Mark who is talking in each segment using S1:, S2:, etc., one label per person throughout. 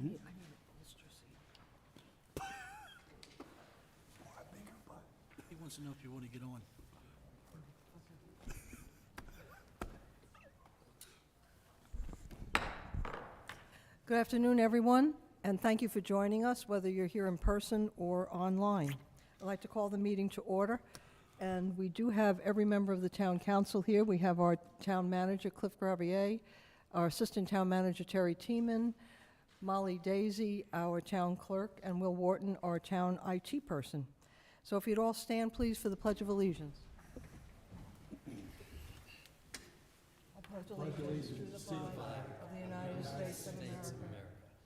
S1: need a bolster seat. He wants to know if you want to get on.
S2: Good afternoon, everyone, and thank you for joining us, whether you're here in person or online. I'd like to call the meeting to order, and we do have every member of the town council here. We have our town manager, Cliff Gravier, our assistant town manager, Terry Tiemann, Molly Daisy, our town clerk, and Will Wharton, our town IT person. So if you'd all stand, please, for the Pledge of Allegiance. I pledge allegiance to the flag of the United States of America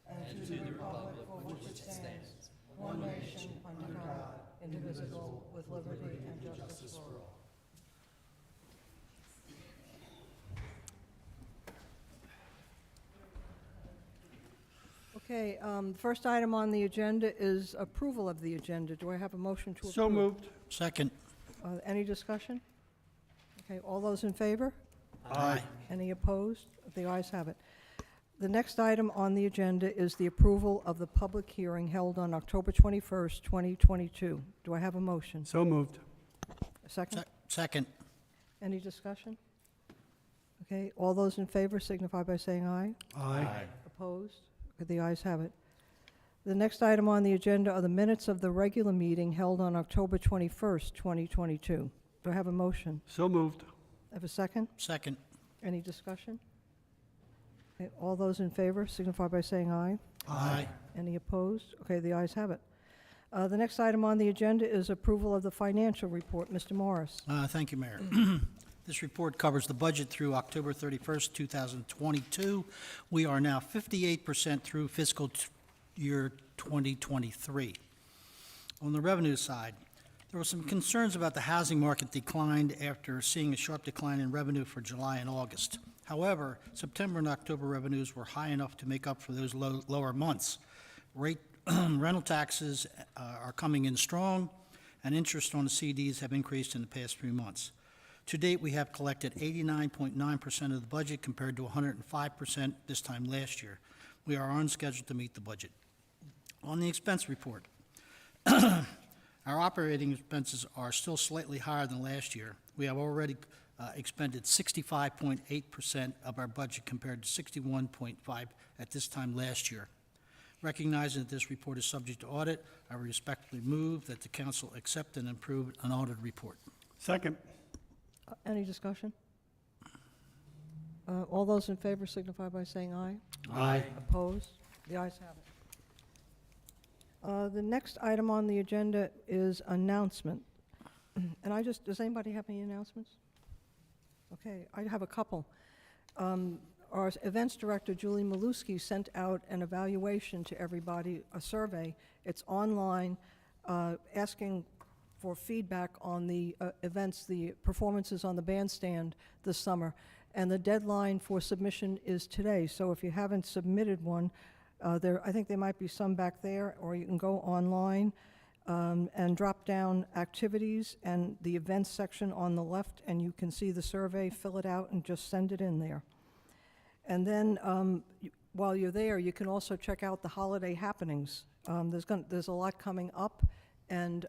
S2: and to the republic for which it stands, one nation, under God, indivisible, with liberty and justice for all. Okay, first item on the agenda is approval of the agenda. Do I have a motion to approve?
S3: So moved.
S1: Second.
S2: Any discussion? Okay, all those in favor?
S1: Aye.
S2: Any opposed? The ayes have it. The next item on the agenda is the approval of the public hearing held on October 21st, 2022. Do I have a motion?
S3: So moved.
S2: A second?
S1: Second.
S2: Any discussion? Okay, all those in favor signify by saying aye.
S3: Aye.
S2: Opposed? Okay, the ayes have it. The next item on the agenda are the minutes of the regular meeting held on October 21st, 2022. Do I have a motion?
S3: So moved.
S2: Have a second?
S1: Second.
S2: Any discussion? Okay, all those in favor signify by saying aye.
S1: Aye.
S2: Any opposed? Okay, the ayes have it. The next item on the agenda is approval of the financial report. Mr. Morris.
S1: Thank you, Mayor. This report covers the budget through October 31st, 2022. We are now 58% through fiscal year 2023. On the revenue side, there were some concerns about the housing market declined after seeing a sharp decline in revenue for July and August. However, September and October revenues were high enough to make up for those lower months. Rental taxes are coming in strong, and interest on the CDs have increased in the past few months. To date, we have collected 89.9% of the budget compared to 105% this time last year. We are on schedule to meet the budget. On the expense report, our operating expenses are still slightly higher than last year. We have already expended 65.8% of our budget compared to 61.5% at this time last year. Recognizing that this report is subject to audit, I respectfully move that the council accept and approve an audited report.
S3: Second.
S2: Any discussion? All those in favor signify by saying aye.
S3: Aye.
S2: Opposed? The ayes have it. The next item on the agenda is announcement. And does anybody have any announcements? Okay, I have a couple. Our events director, Julie Maluski, sent out an evaluation to everybody, a survey. It's online, asking for feedback on the events, the performances on the bandstand this summer. And the deadline for submission is today. So if you haven't submitted one, I think there might be some back there, or you can go online and drop down activities and the events section on the left, and you can see the survey, fill it out, and just send it in there. And then while you're there, you can also check out the holiday happenings. There's a lot coming up, and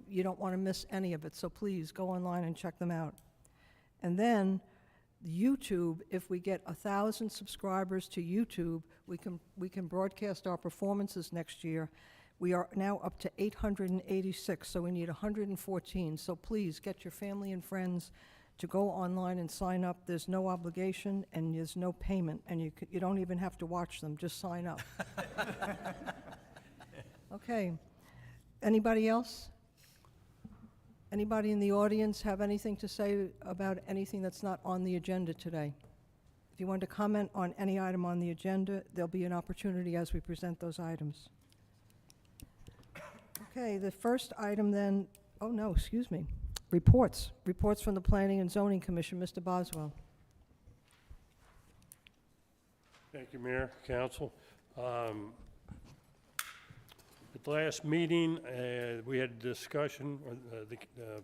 S2: you don't want to miss any of it, so please go online and check them out. And then YouTube, if we get 1,000 subscribers to YouTube, we can broadcast our performances next year. We are now up to 886, so we need 114. So please get your family and friends to go online and sign up. There's no obligation and there's no payment, and you don't even have to watch them, just sign up. Okay. Anybody else? Anybody in the audience have anything to say about anything that's not on the agenda today? If you want to comment on any item on the agenda, there'll be an opportunity as we present those items. Okay, the first item then, oh no, excuse me, reports. Reports from the Planning and Zoning Commission. Mr. Boswell.
S4: Thank you, Mayor, Council. At the last meeting, we had a discussion, the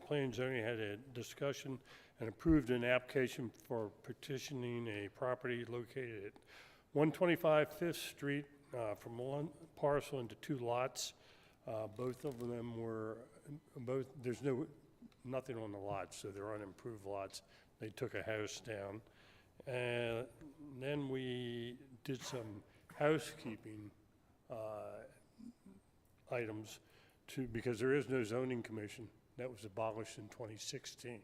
S4: Planning and Zoning had a discussion and approved an application for petitioning a property located at 125 Fifth Street from one parcel into 2 lots. Both of them were, there's nothing on the lots, so they're unimproved lots. They took a house down. And then we did some housekeeping items because there is no zoning commission. That was abolished in 2016.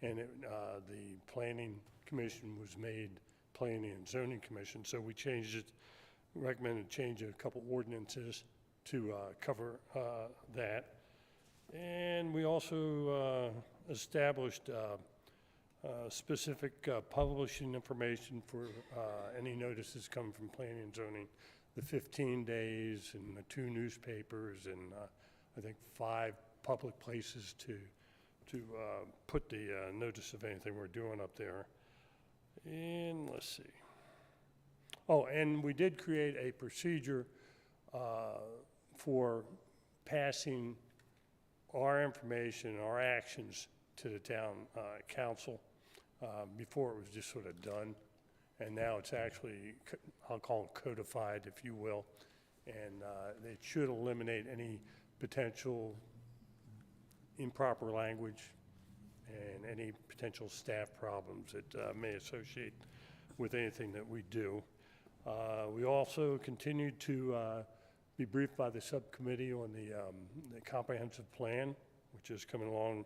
S4: And the planning commission was made planning and zoning commission. So we changed it, recommended change a couple ordinances to cover that. And we also established specific publishing information for any notices coming from planning and zoning, the 15 days and the 2 newspapers and I think 5 public places to put the notice of anything we're doing up there. And let's see. Oh, and we did create a procedure for passing our information, our actions to the town council. Before it was just sort of done, and now it's actually, I'll call it codified, if you will, and it should eliminate any potential improper language and any potential staff problems that may associate with anything that we do. We also continue to be briefed by the subcommittee on the comprehensive plan, which is coming along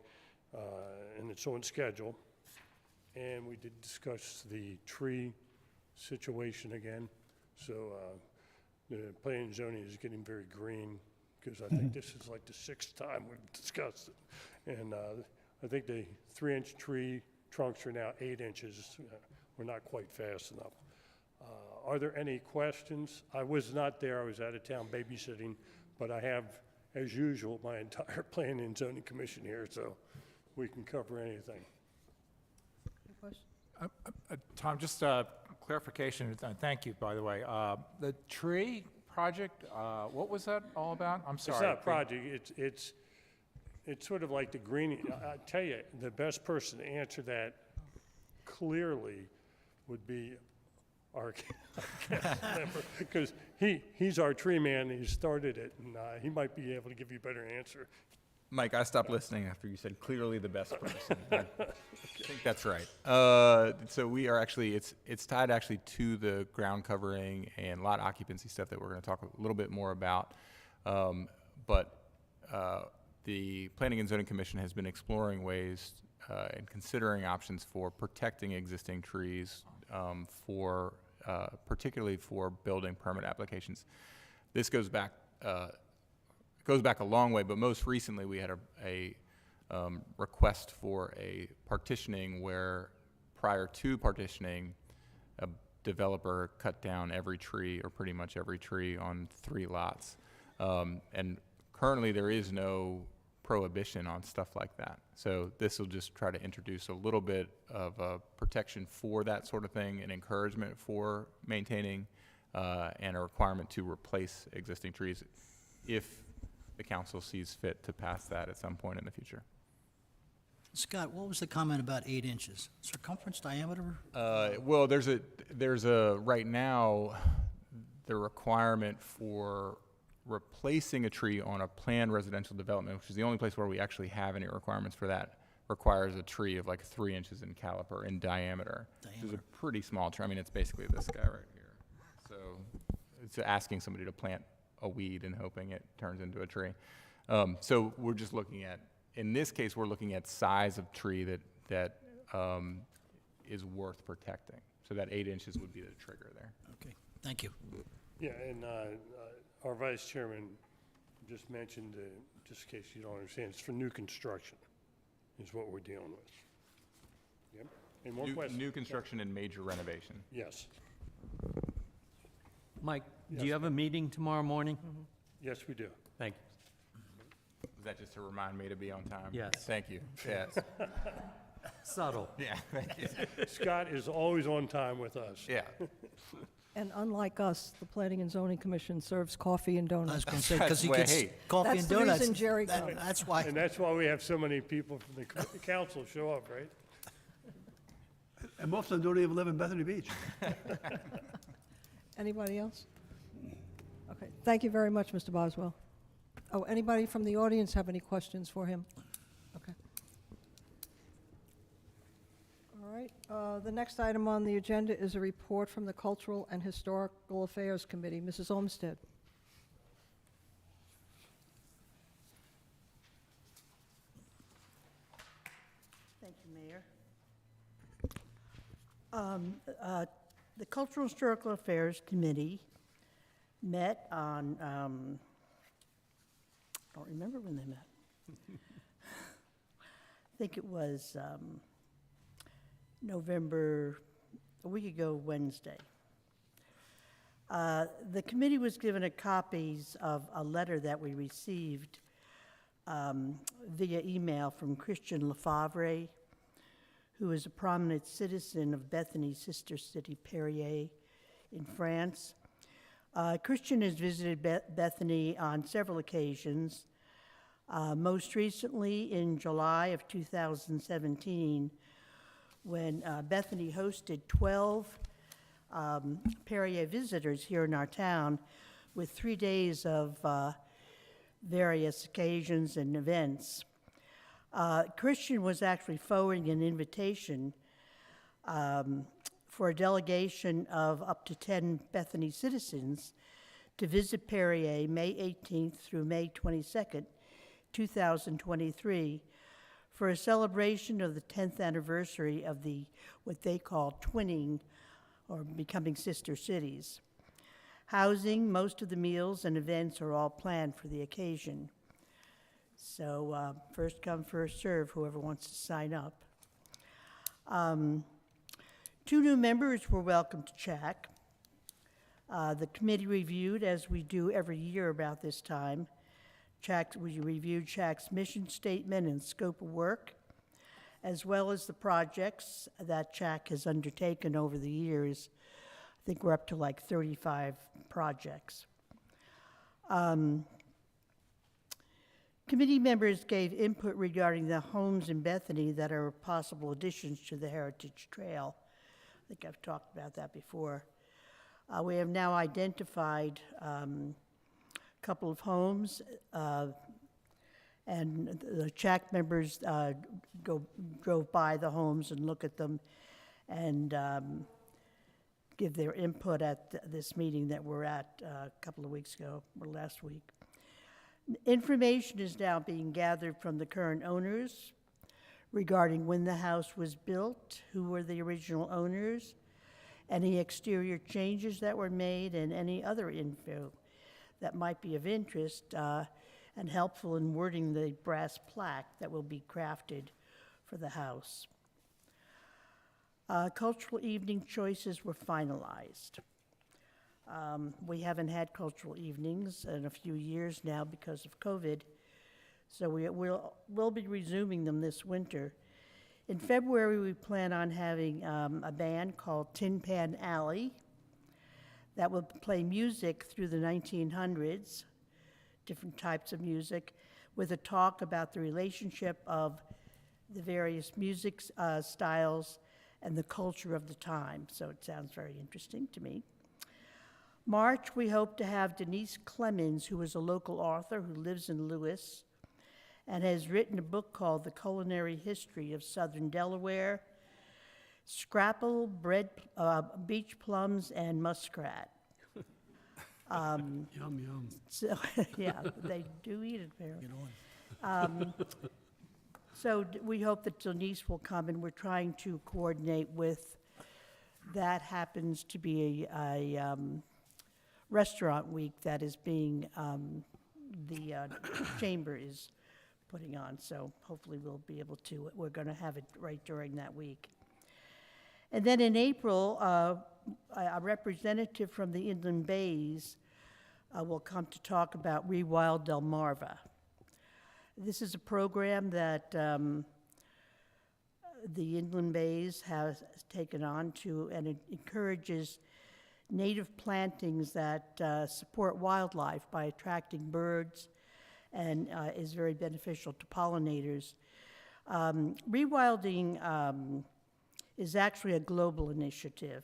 S4: in its own schedule. And we did discuss the tree situation again. So the planning and zoning is getting very green because I think this is like the 6th time we've discussed it. And I think the 3-inch tree trunks are now 8 inches. We're not quite fast enough. Are there any questions? I was not there. I was out of town babysitting, but I have, as usual, my entire planning and zoning commission here, so we can cover anything.
S2: Question?
S3: Tom, just clarification, thank you, by the way. The tree project, what was that all about? I'm sorry.
S4: It's not a project, it's sort of like the greening. I tell you, the best person to answer that clearly would be our council member, because he's our tree man, he started it, and he might be able to give you a better answer.
S5: Mike, I stopped listening after you said clearly the best person. I think that's right. So we are actually, it's tied actually to the ground covering and lot occupancy stuff that we're going to talk a little bit more about. But the Planning and Zoning Commission has been exploring ways and considering options for protecting existing trees for particularly for building permit applications. This goes back a long way, but most recently we had a request for a partitioning where prior to partitioning, a developer cut down every tree or pretty much every tree on 3 lots. And currently there is no prohibition on stuff like that. So this will just try to introduce a little bit of protection for that sort of thing and encouragement for maintaining and a requirement to replace existing trees if the council sees fit to pass that at some point in the future.
S1: Scott, what was the comment about 8 inches? Circumference, diameter?
S5: Well, there's a right now, the requirement for replacing a tree on a planned residential development, which is the only place where we actually have any requirements for that, requires a tree of like 3 inches in caliper in diameter, which is a pretty small tree. I mean, it's basically this guy right here. So it's asking somebody to plant a weed and hoping it turns into a tree. So we're just looking at, in this case, we're looking at size of tree that is worth protecting. So that 8 inches would be the trigger there.
S1: Okay, thank you.
S4: Yeah, and our vice chairman just mentioned, just in case you don't understand, it's for new construction is what we're dealing with. Yep. And one question.
S5: New construction and major renovation.
S4: Yes.
S6: Mike,
S4: Yes.
S6: do you have a meeting tomorrow morning?
S4: Yes, we do.
S6: Thank
S5: Was that just to remind me to be on time?
S6: Yes.
S5: Thank you. Yes.
S6: you. Subtle.
S5: Yeah, thank you.
S4: Scott is always on time with us.
S5: Yeah.
S2: And unlike us, the Planning and Zoning Commission serves coffee and
S1: I was
S2: donuts.
S1: going to say, because he
S5: Well,
S1: gets
S5: hey.
S1: coffee
S2: That's
S1: and
S2: the
S1: donuts.
S2: reason Jerry comes.
S1: That's why.
S4: And that's why we have so many people from the council show up, right?
S7: And most of them don't even live in Bethany Beach.
S2: Anybody else? Okay, thank you very much, Mr. Boswell. Oh, anybody from the audience have any questions for him? Okay. All right, the next item on the agenda is a report from the Cultural and Historical Affairs Committee. Mrs. Olmsted.
S7: Thank you, Mayor. The Cultural and Historical Affairs Committee met on, I don't remember when they met. I think it was a week ago Wednesday. The committee was given a copies of a letter that we received via email from Christian Lefavre, who is a prominent citizen of Bethany's sister city, Perrier, in France. Christian has visited Bethany on several occasions, most recently in July of 2017, when Bethany hosted 12 Perrier visitors here in our town with 3 days of various occasions and events. Christian was actually forwarding an invitation for a delegation of up to 10 Bethany citizens to visit Perrier May 18th through May 22nd, 2023, for a celebration of the 10th anniversary of what they call twinning, or becoming sister cities. Housing, most of the meals and events are all planned for the occasion. So first come, first serve, whoever wants to sign up. 2 new members were welcomed to CHAC. The committee reviewed, as we do every year about this time, we reviewed CHAC's mission statement and scope of work, as well as the projects that CHAC has undertaken over the years. I think we're up to like 35 projects. Committee members gave input regarding the homes in Bethany that are possible additions to the Heritage Trail. I think I've talked about that before. We have now identified a couple of homes, and the CHAC members drove by the homes and look at them and give their input at this meeting that we're at a couple of weeks ago, or last week. Information is now being gathered from the current owners regarding when the house was built, who were the original owners, any exterior changes that were made, and any other info that might be of interest and helpful in wording the brass plaque that will be crafted for the house. Cultural evening choices were finalized. We haven't had cultural evenings in a few years now because of COVID, so we'll be resuming them this winter. In February, we plan on having a band called Tin Pan Alley that will play music through the 1900s, different types of music, with a talk about the relationship of the various music styles and the culture of the time. So it sounds very interesting to me. March, we hope to have Denise Clemens, who is a local author who lives in Lewis and has written a book called The Culinary History of Southern Delaware, Scrapple, beach plums, and muskrat.
S6: Yum, yum.
S7: So, yeah, they do eat it apparently. So we hope that Denise will come, and we're trying to coordinate with, that happens to be a restaurant week that is being, the chamber is putting on, so hopefully we'll be able to, we're gonna have it right during that week. And then in April, a representative from the Inland Bays will come to talk about Rewild Delmarva. This is a program that the Inland Bays has taken on to, and it encourages native plantings that support wildlife by attracting birds and is very beneficial to pollinators. Rewilding is actually a global initiative.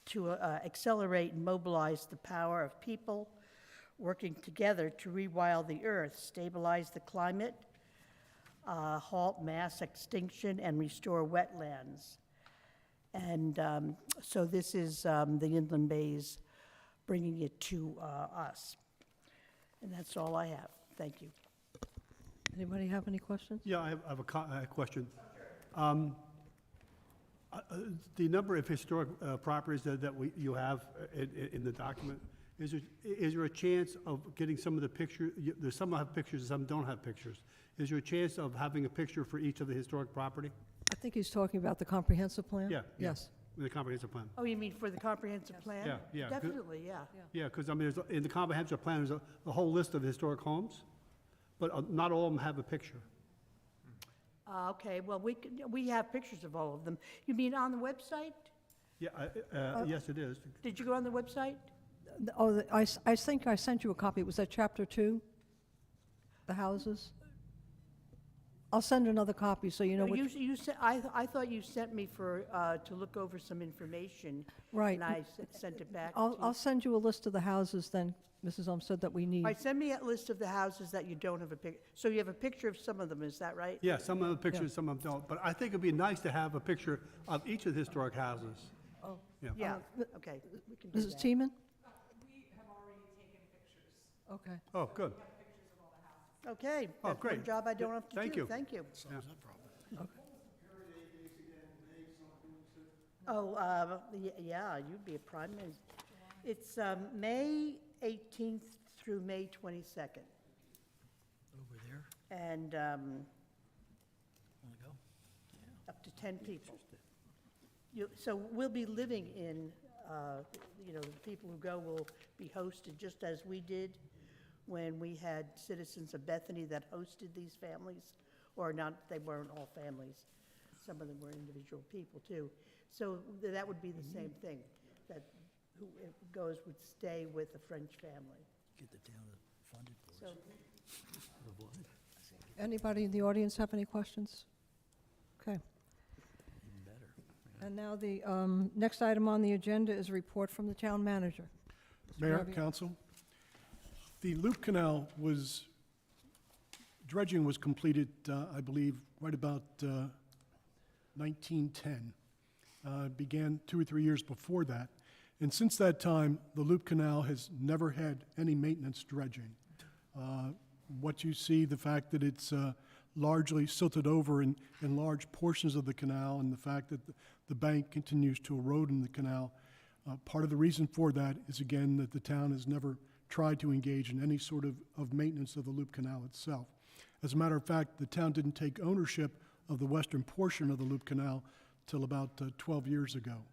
S7: to accelerate and mobilize the power of people working together to rewild the earth, stabilize the climate, halt mass extinction, and restore wetlands. And so this is the Inland Bays bringing it to us. And that's all I have. Thank you.
S2: Anybody have any questions?
S6: Yeah, I have a question. The number of historic properties that you have in the document, is there a chance of getting some of the pictures? There's some have pictures, some don't have pictures. Is there a chance of having a picture for each of the historic property?
S2: I think he's talking about the comprehensive plan?
S6: Yeah.
S2: Yes.
S6: The comprehensive plan?
S7: Oh, you mean for the comprehensive plan?
S6: Yeah, yeah.
S7: Definitely, yeah.
S6: Yeah, because I mean, in the comprehensive plan, there's a whole list of historic homes, but not all of them have a picture.
S7: Okay, well, we have pictures of all of them. You mean on the website?
S6: Yeah, yes, it is.
S7: Did you go on the website?
S2: Oh, I think I sent you a copy. Was that chapter 2? The houses? I'll send another copy so you know which.
S7: I thought you sent me to look over some information.
S2: Right.
S7: And I sent it back to you.
S2: I'll send you a list of the houses then, Mrs. Olmsted, that we need.
S7: All right, send me a list of the houses that you don't have a pic, so you have a picture of some of them, is that right?
S6: Yeah, some of the pictures, some of them don't. But I think it'd be nice to have a picture of each of the historic houses.
S2: Oh.
S7: Yeah, okay, we can do
S2: Mrs.
S7: that.
S2: Teeman?
S8: We have already taken pictures.
S2: Okay.
S6: Oh, good.
S7: Okay,
S6: Oh,
S7: that's one
S6: great.
S7: job I don't have to do.
S6: Thank you.
S7: Thank you.
S6: Yeah.
S7: Oh, yeah, you'd be a prime minister. It's May 18th through May 22nd.
S1: Over there,
S7: And
S1: wanna go?
S7: up to 10 people. So we'll be living in, the people who go will be hosted just as we did when we had citizens of Bethany that hosted these families, or not, they weren't all families. Some of them were individual people too. So that would be the same thing, that who goes would stay with a French family.
S1: Get the town funded for
S7: So
S1: us. Of what?
S2: Anybody in the audience have any questions? Okay.
S1: Even better.
S2: And now the next item on the agenda is a report from the town manager.
S9: Mayor,
S2: Ravi.
S9: council, the Loop Canal dredging was completed, I believe, right about 1910. Began 2 or 3 years before that. And since that time, the Loop Canal has never had any maintenance dredging. What you see, the fact that it's largely silted over in large portions of the canal, and the fact that the bank continues to erode in the canal, part of the reason for that is, again, that the town has never tried to engage in any sort of maintenance of the Loop Canal itself. As a matter of fact, the town didn't take ownership of the western portion of the Loop Canal till about 12 years ago.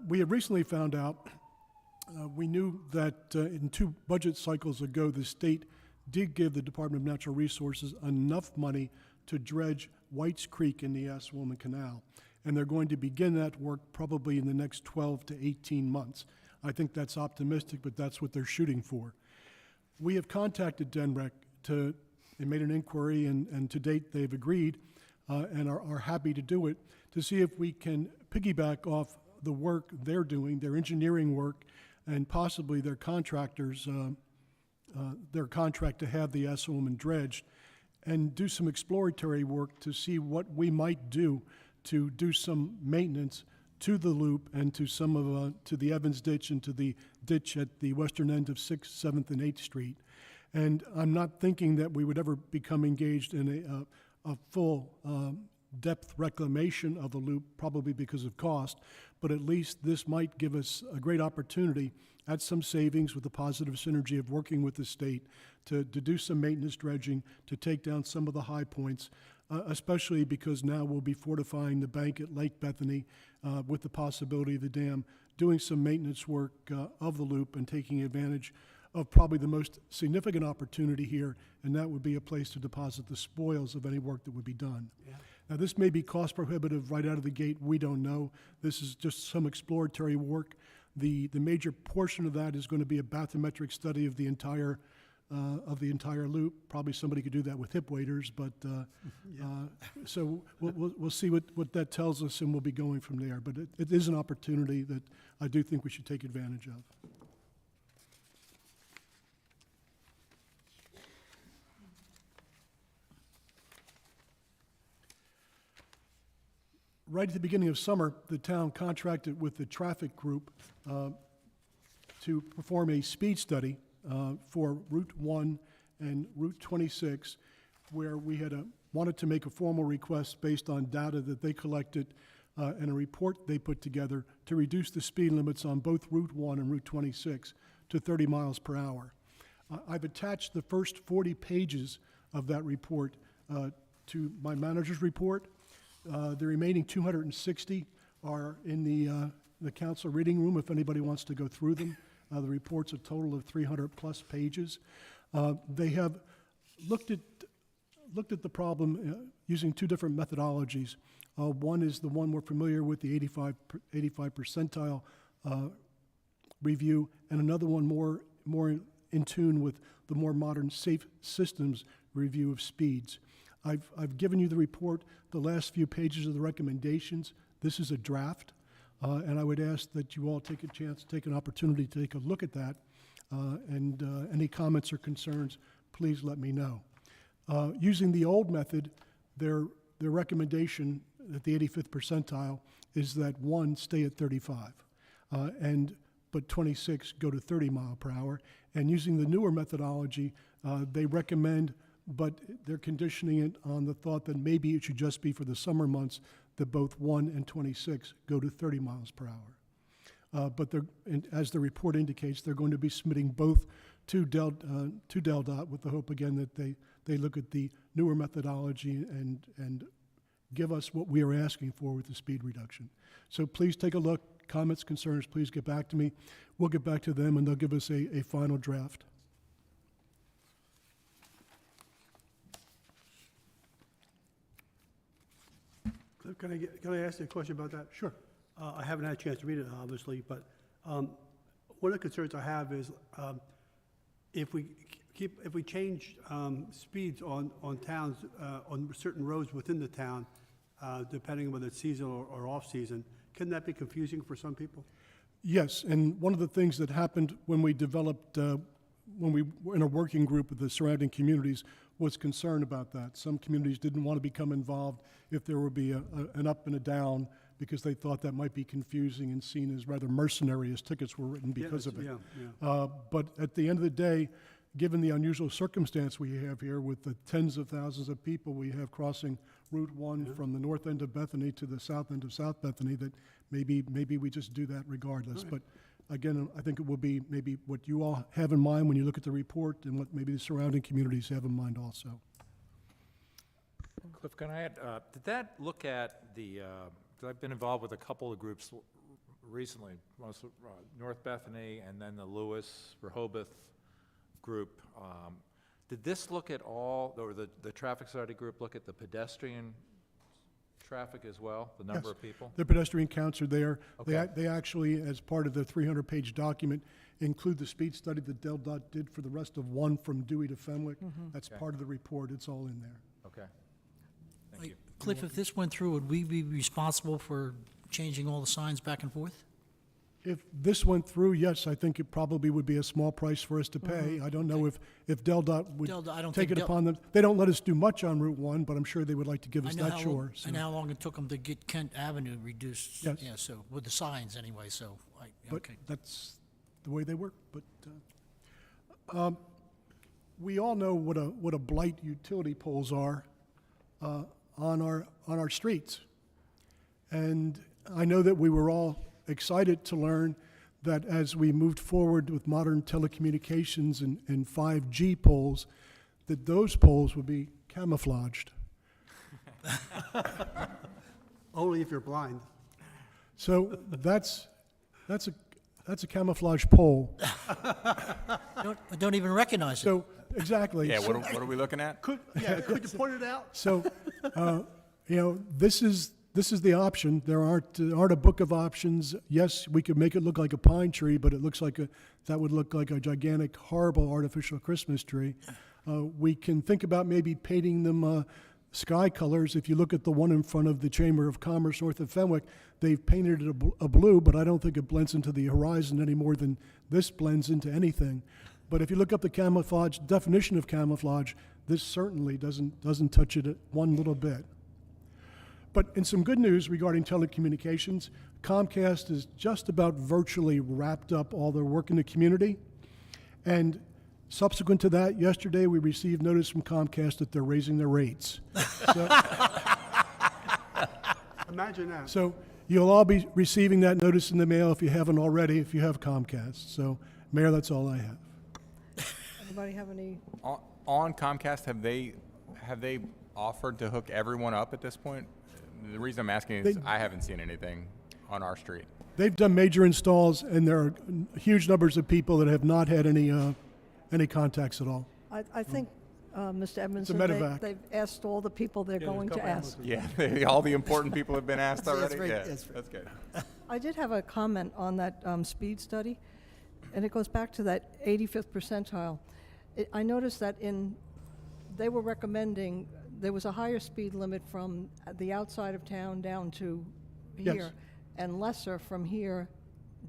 S9: We have recently found out, we knew that in 2 budget cycles ago, the state did give the Department of Natural Resources enough money to dredge White's Creek in the Assawoman Canal. And they're going to begin that work probably in the next 12 to 18 months. I think that's optimistic, but that's what they're shooting for. We have contacted DENREC they made an inquiry, and to date they've agreed and are happy to do it, to see if we can piggyback off the work they're doing, their engineering work, and possibly their contractors, their contract to have the Assawoman dredged, and do some exploratory work to see what we might do to do some maintenance to the loop and to some of, to the Evans Ditch and to the ditch at the western end of 6th, 7th, and 8th Street. And I'm not thinking that we would ever become engaged in a full depth reclamation of the loop, probably because of cost, but at least this might give us a great opportunity at some savings with the positive synergy of working with the state to do some maintenance dredging, to take down some of the high points, especially because now we'll be fortifying the bank at Lake Bethany with the possibility of the dam, doing some maintenance work of the loop and taking advantage of probably the most significant opportunity here, and that would be a place to deposit the spoils of any work that would be done. Now, this may be cost prohibitive right out of the gate. We don't know. This is just some exploratory work. The major portion of that is going to be a bathymetric study of the entire of the entire loop. Probably somebody could do that with hip waders, but, so we'll see what that tells us, and we'll be going from there. But it is an opportunity that I do think we should take advantage of. Right at the beginning of summer, the town contracted with the traffic group to perform a speed study for Route 1 and Route 26, where we had wanted to make a formal request based on data that they collected and a report they put together to reduce the speed limits on both Route 1 and Route 26 to 30 miles per hour. I've attached the first 40 pages of that report to my manager's report. The remaining 260 are in the council reading room if anybody wants to go through them. The report's a total of 300-plus pages. They have looked at the problem using two different methodologies. One is the one we're familiar with, the 85 percentile review, and another one more in tune with the more modern safe systems review of speeds. I've given you the report, the last few pages of the recommendations. This is a draft, and I would ask that you all take an opportunity to take a look at that, and any comments or concerns, please let me know. Using the old method, their recommendation at the 85th percentile is that 1, stay at 35, but 26 go to 30 mile per hour. And using the newer methodology, they recommend, but they're conditioning it on the thought that maybe it should just be for the summer months that both 1 and 26 go to 30 miles per hour. But as the report indicates, they're going to be submitting both to DelDOT with the hope, again, that they look at the newer methodology and give us what we are asking for with the speed reduction. So please take a look. Comments, concerns, please get back to me. We'll get back to them, and they'll give us a final draft.
S6: Cliff, can I ask you a question about that?
S9: Sure.
S6: I haven't had a chance to read it, obviously, but one of the concerns I have is if we change speeds on towns, on certain roads within the town, depending on whether it's seasonal or off-season, can that be confusing for some people?
S9: Yes, and one of the things that happened when we developed, when we were in a working group with the surrounding communities, was concern about that. Some communities didn't want to become involved if there would be an up and a down, because they thought that might be confusing and seen as rather mercenary as tickets were written because of it.
S6: Yeah.
S9: But at the end of the day, given the unusual circumstance we have here with the tens of thousands of people we have crossing Route 1 from the north end of Bethany to the south end of South Bethany, that maybe we just do that regardless. But again, I think it will be maybe what you all have in mind when you look at the report, and what maybe the surrounding communities have in mind also.
S3: Cliff, can I add, did that look at the, 'cause I've been involved with a couple of groups recently, most, North Bethany and then the Lewis, Rehoboth group. Did this look at all, or the traffic study group look at the pedestrian traffic as well, the number
S9: Yes.
S3: of people?
S9: The pedestrian counts are there.
S3: Okay.
S9: They actually, as part of the 300-page document, include the speed study that DelDOT did for the rest of 1 from Dewey to Fenwick. That's
S3: Okay.
S9: part of the report. It's all in there.
S3: Okay. Thank you.
S1: Cliff, if this went through, would we be responsible for changing all the signs back and forth?
S9: If this went through, yes, I think it probably would be a small price for us to pay. I don't know if DelDOT would
S1: DelDOT, I don't
S9: take
S1: think
S9: it upon them. They don't let us do much on Route 1, but I'm sure they would like to give
S1: I
S9: us
S1: know
S9: that
S1: how long-
S9: shore. so-
S1: I know how long it took them to get Kent Avenue reduced.
S9: Yes.
S1: Yeah, so, with the signs anyway, so,
S9: But
S1: okay.
S9: that's the way they work. But we all know what a blight utility poles are on our streets. And I know that we were all excited to learn that as we moved forward with modern telecommunications and 5G poles, that those poles would be camouflaged.
S6: Only if you're blind.
S9: So that's a camouflage pole.
S1: Don't even recognize it.
S9: So, exactly.
S5: Yeah,
S9: So-
S5: what are we looking at?
S6: Could you point it out?
S9: So, this is this is the option. There aren't a book of options. Yes, we could make it look like a pine tree, but it looks like that would look like a gigantic, horrible artificial Christmas tree. We can think about maybe painting them sky colors. If you look at the one in front of the Chamber of Commerce north of Fenwick, they've painted it a blue, but I don't think it blends into the horizon any more than this blends into anything. But if you look up the camouflage definition of camouflage, this certainly doesn't touch it one little bit. But in some good news regarding telecommunications, Comcast is just about virtually wrapped up all their work in the community. And subsequent to that, yesterday we received notice from Comcast that they're raising their rates.
S6: Imagine that.
S9: So you'll all be receiving that notice in the mail if you haven't already, if you have Comcast. So, Mayor, that's all I have.
S2: Anybody have any?
S5: On Comcast, have they offered to hook everyone up at this point? The reason I'm asking is I haven't seen anything on our street.
S9: They've done major installs, and there are huge numbers of people that have not had any contacts at all.
S2: I think, Mr. Edmondson,
S9: medevac.
S2: they've asked all the people they're going to ask.
S5: Yeah, all the important people have been asked already?
S1: right,
S5: Yeah,
S1: that's right.
S5: that's good.
S2: I did have a comment on that speed study, and it goes back to that 85th percentile. I noticed that they were recommending, there was a higher speed limit from the outside of town down to
S9: Yes.
S2: here, and lesser from here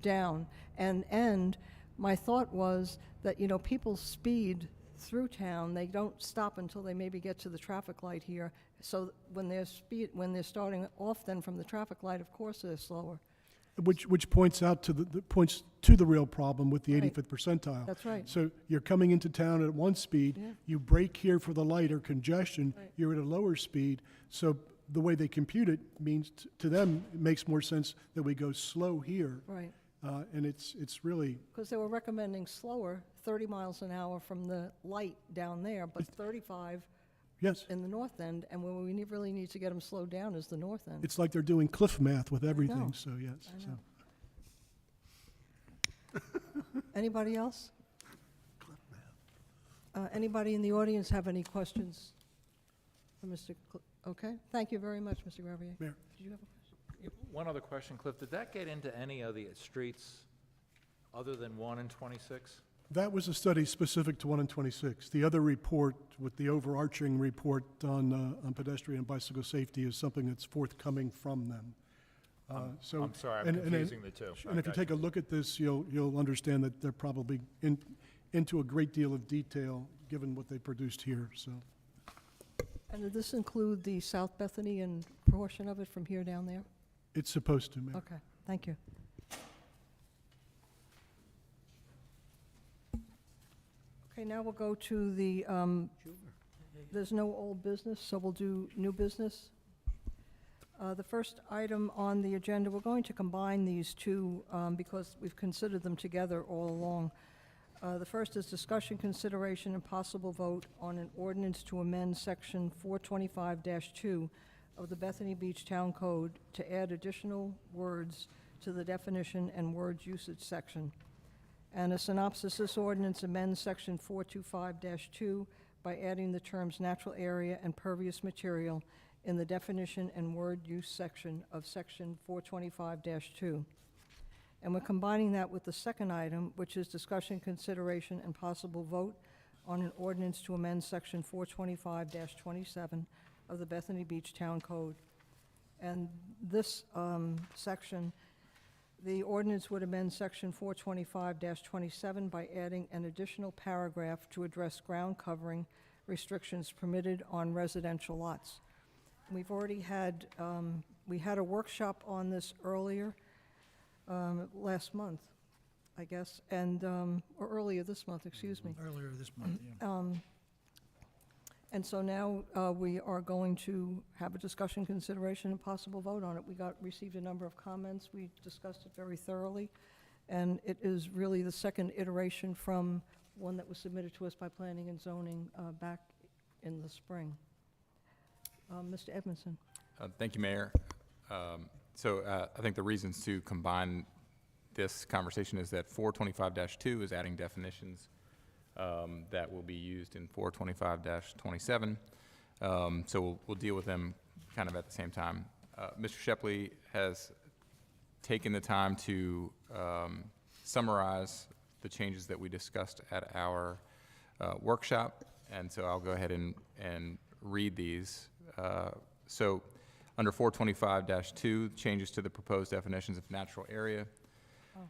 S2: down. And my thought was that, people speed through town, they don't stop until they maybe get to the traffic light here. So when they're starting off then from the traffic light, of course they're slower.
S9: Which points out to points to the real problem with the
S2: Right.
S9: 85th percentile.
S2: That's right.
S9: So you're coming into town at one speed,
S2: Yeah.
S9: you brake here for the light or congestion,
S2: Right.
S9: you're at a lower speed. So the way they compute it means to them it makes more sense that we go slow here,
S2: Right.
S9: and it's really
S2: Because they were recommending slower, 30 miles an hour from the light down there, but 35
S9: yes.
S2: in the north end, and where we really need to get them slowed down is the north end.
S9: It's like they're doing cliff math with everything.
S2: know.
S9: So yes.
S2: I
S9: So.
S2: know. Anybody else? Anybody in the audience have any questions for Mr. Okay, thank you very much, Mr. Gravier.
S9: Mayor.
S2: Did you have a question?
S3: One other question, Cliff, did that get into any of the streets other than 1 and 26?
S9: That was a study specific to 1 and 26. The other report, with the overarching report on pedestrian and bicycle safety, is something that's forthcoming from them. So,
S3: I'm sorry, I'm
S9: and- and-
S3: confusing the two.
S9: And if you take a look at this, you'll understand that they're probably into a great deal of detail, given what they produced here, so.
S2: And did this include the South Bethany and portion of it from here down there?
S9: It's supposed to, Mayor.
S2: Okay, thank you. Okay, now we'll go to the, there's no old business, so we'll do new business. The first item on the agenda, we're going to combine these two because we've considered them together all along. The first is discussion, consideration, and possible vote on an ordinance to amend Section 425-2 of the Bethany Beach Town Code to add additional words to the definition and word usage section. And a synopsis, this ordinance amends Section 425-2 by adding the terms natural area and pervious material in the definition and word use section of Section 425-2. And we're combining that with the second item, which is discussion, consideration, and possible vote on an ordinance to amend Section 425-27 of the Bethany Beach Town Code. And this section, the ordinance would amend Section 425-27 by adding an additional paragraph to address ground covering restrictions permitted on residential lots. We've already had, we had a workshop on this earlier, last month, I guess, and, or earlier this month, excuse me.
S1: Earlier this month, yeah.
S2: And so now we are going to have a discussion, consideration, and possible vote on it. We received a number of comments. We discussed it very thoroughly, and it is really the second iteration from one that was submitted to us by Planning and Zoning back in the spring. Mr. Edmondson.
S5: Thank you, Mayor. So I think the reasons to combine this conversation is that 425-2 is adding definitions that will be used in 425-27. So we'll deal with them kind of at the same time. Mr. Shepley has taken the time to summarize the changes that we discussed at our workshop, and so I'll go ahead and read these. So, under 425-2, changes to the proposed definitions of natural area.
S2: Oh.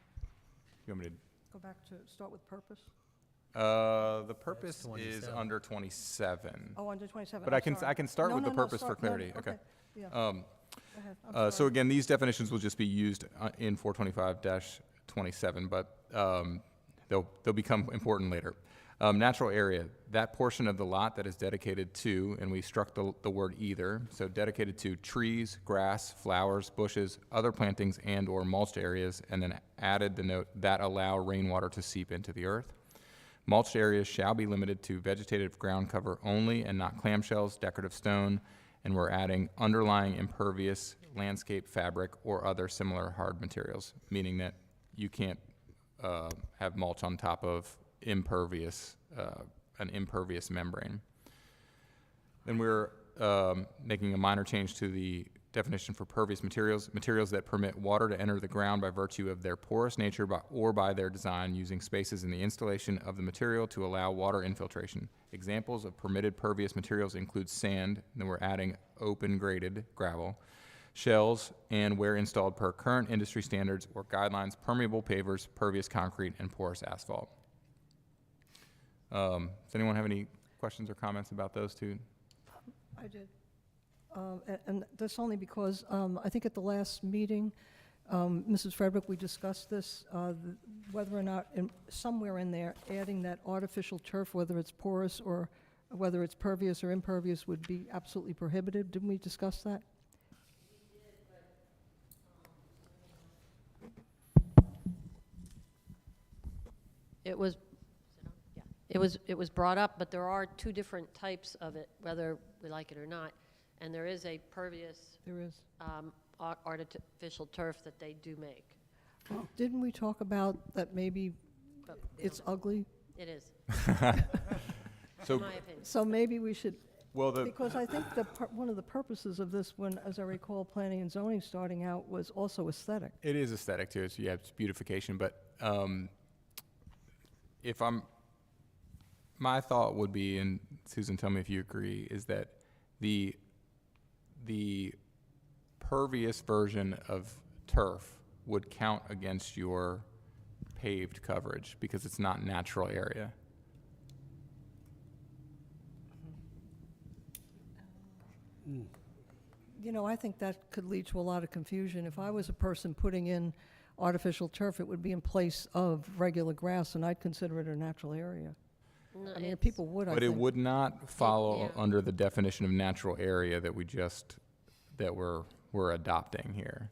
S5: You want me to?
S2: Go back to, start with purpose?
S5: The purpose is under 27.
S2: Oh, under 27.
S5: But
S2: I'm
S5: I can,
S2: sorry.
S5: I can start
S2: No,
S5: with
S2: no,
S5: the
S2: no,
S5: purpose for
S2: start- no,
S5: clarity. Okay.
S2: Yeah,
S5: Um,
S2: go ahead. I'm
S5: So
S2: sorry.
S5: again, these definitions will just be used in 425-27, but they'll become important later. Natural area, that portion of the lot that is dedicated to, and we struck the word either, so dedicated to trees, grass, flowers, bushes, other plantings, and/or mulched areas, and then added the note that allow rainwater to seep into the earth. Mulched areas shall be limited to vegetative ground cover only and not clamshells, decorative stone, and we're adding underlying impervious landscape fabric or other similar hard materials, meaning that you can't have mulch on top of impervious, an impervious membrane. Then we're making a minor change to the definition for pervious materials, materials that permit water to enter the ground by virtue of their porous nature or by their design, using spaces in the installation of the material to allow water infiltration. Examples of permitted pervious materials include sand, and then we're adding open graded gravel, shells, and where installed per current industry standards or guidelines, permeable pavers, pervious concrete, and porous asphalt. Does anyone have any questions or comments about those two?
S2: I did. And that's only because I think at the last meeting, Mrs. Frederick, we discussed this, whether or not, somewhere in there, adding that artificial turf, whether it's porous or whether it's pervious or impervious, would be absolutely prohibited. Didn't we discuss that?
S10: It was, it was brought up, but there are two different types of it, whether we like it or not. And there is a pervious
S2: There is.
S10: artificial turf that they do make.
S2: Didn't we talk about that maybe
S10: But
S2: it's ugly?
S10: it is,
S5: So,
S10: in my opinion.
S2: So maybe we should,
S5: well,
S2: because I think one of the purposes of this, when, as I recall, planning and zoning starting out, was also aesthetic.
S5: it is aesthetic too, so yeah, it's beautification, but my thought would be, and Susan, tell me if you agree, is that the pervious version of turf would count against your paved coverage because it's not natural area.
S2: You know, I think that could lead to a lot of confusion. If I was a person putting in artificial turf, it would be in place of regular grass, and I'd consider it a natural area.
S10: No,
S2: I mean,
S10: it's-
S2: people would, I
S5: But it
S2: think.
S5: would not follow
S10: yeah.
S5: under the definition of natural area that we're adopting here.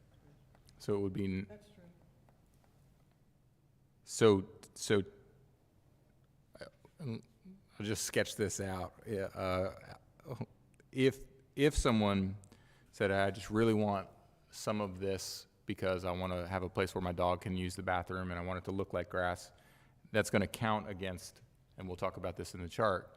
S5: So it would be. That's true. So, I'll just sketch this out. Yeah, if someone said, I just really want some of this because I want to have a place where my dog can use the bathroom and I want it to look like grass, that's going to count against, and we'll talk about this in the chart,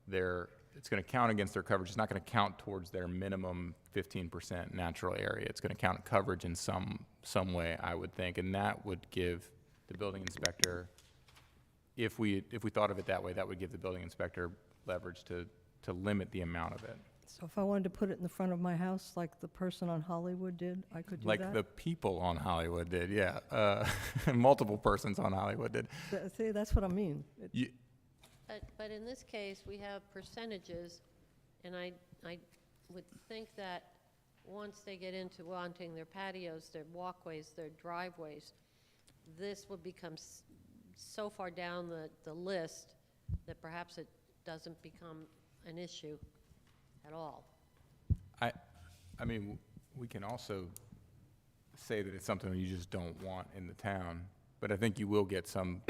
S5: it's going to count against their coverage. It's not going to count towards their minimum 15% natural area. It's going to count coverage in some way, I would think, and that would give the building inspector, if we thought of it that way, that would give the building inspector leverage to limit the amount of it.
S2: So if I wanted to put it in the front of my house, like the person on Hollywood did, I could do
S5: Like
S2: that?
S5: the people on Hollywood did, yeah. Multiple persons on Hollywood did.
S2: See, that's what I mean.
S5: You,
S10: But in this case, we have percentages, and I would think that once they get into wanting their patios, their walkways, their driveways, this would become so far down the list that perhaps it doesn't become an issue at all.
S5: I mean, we can also say that it's something you just don't want in the town, but I think you will get some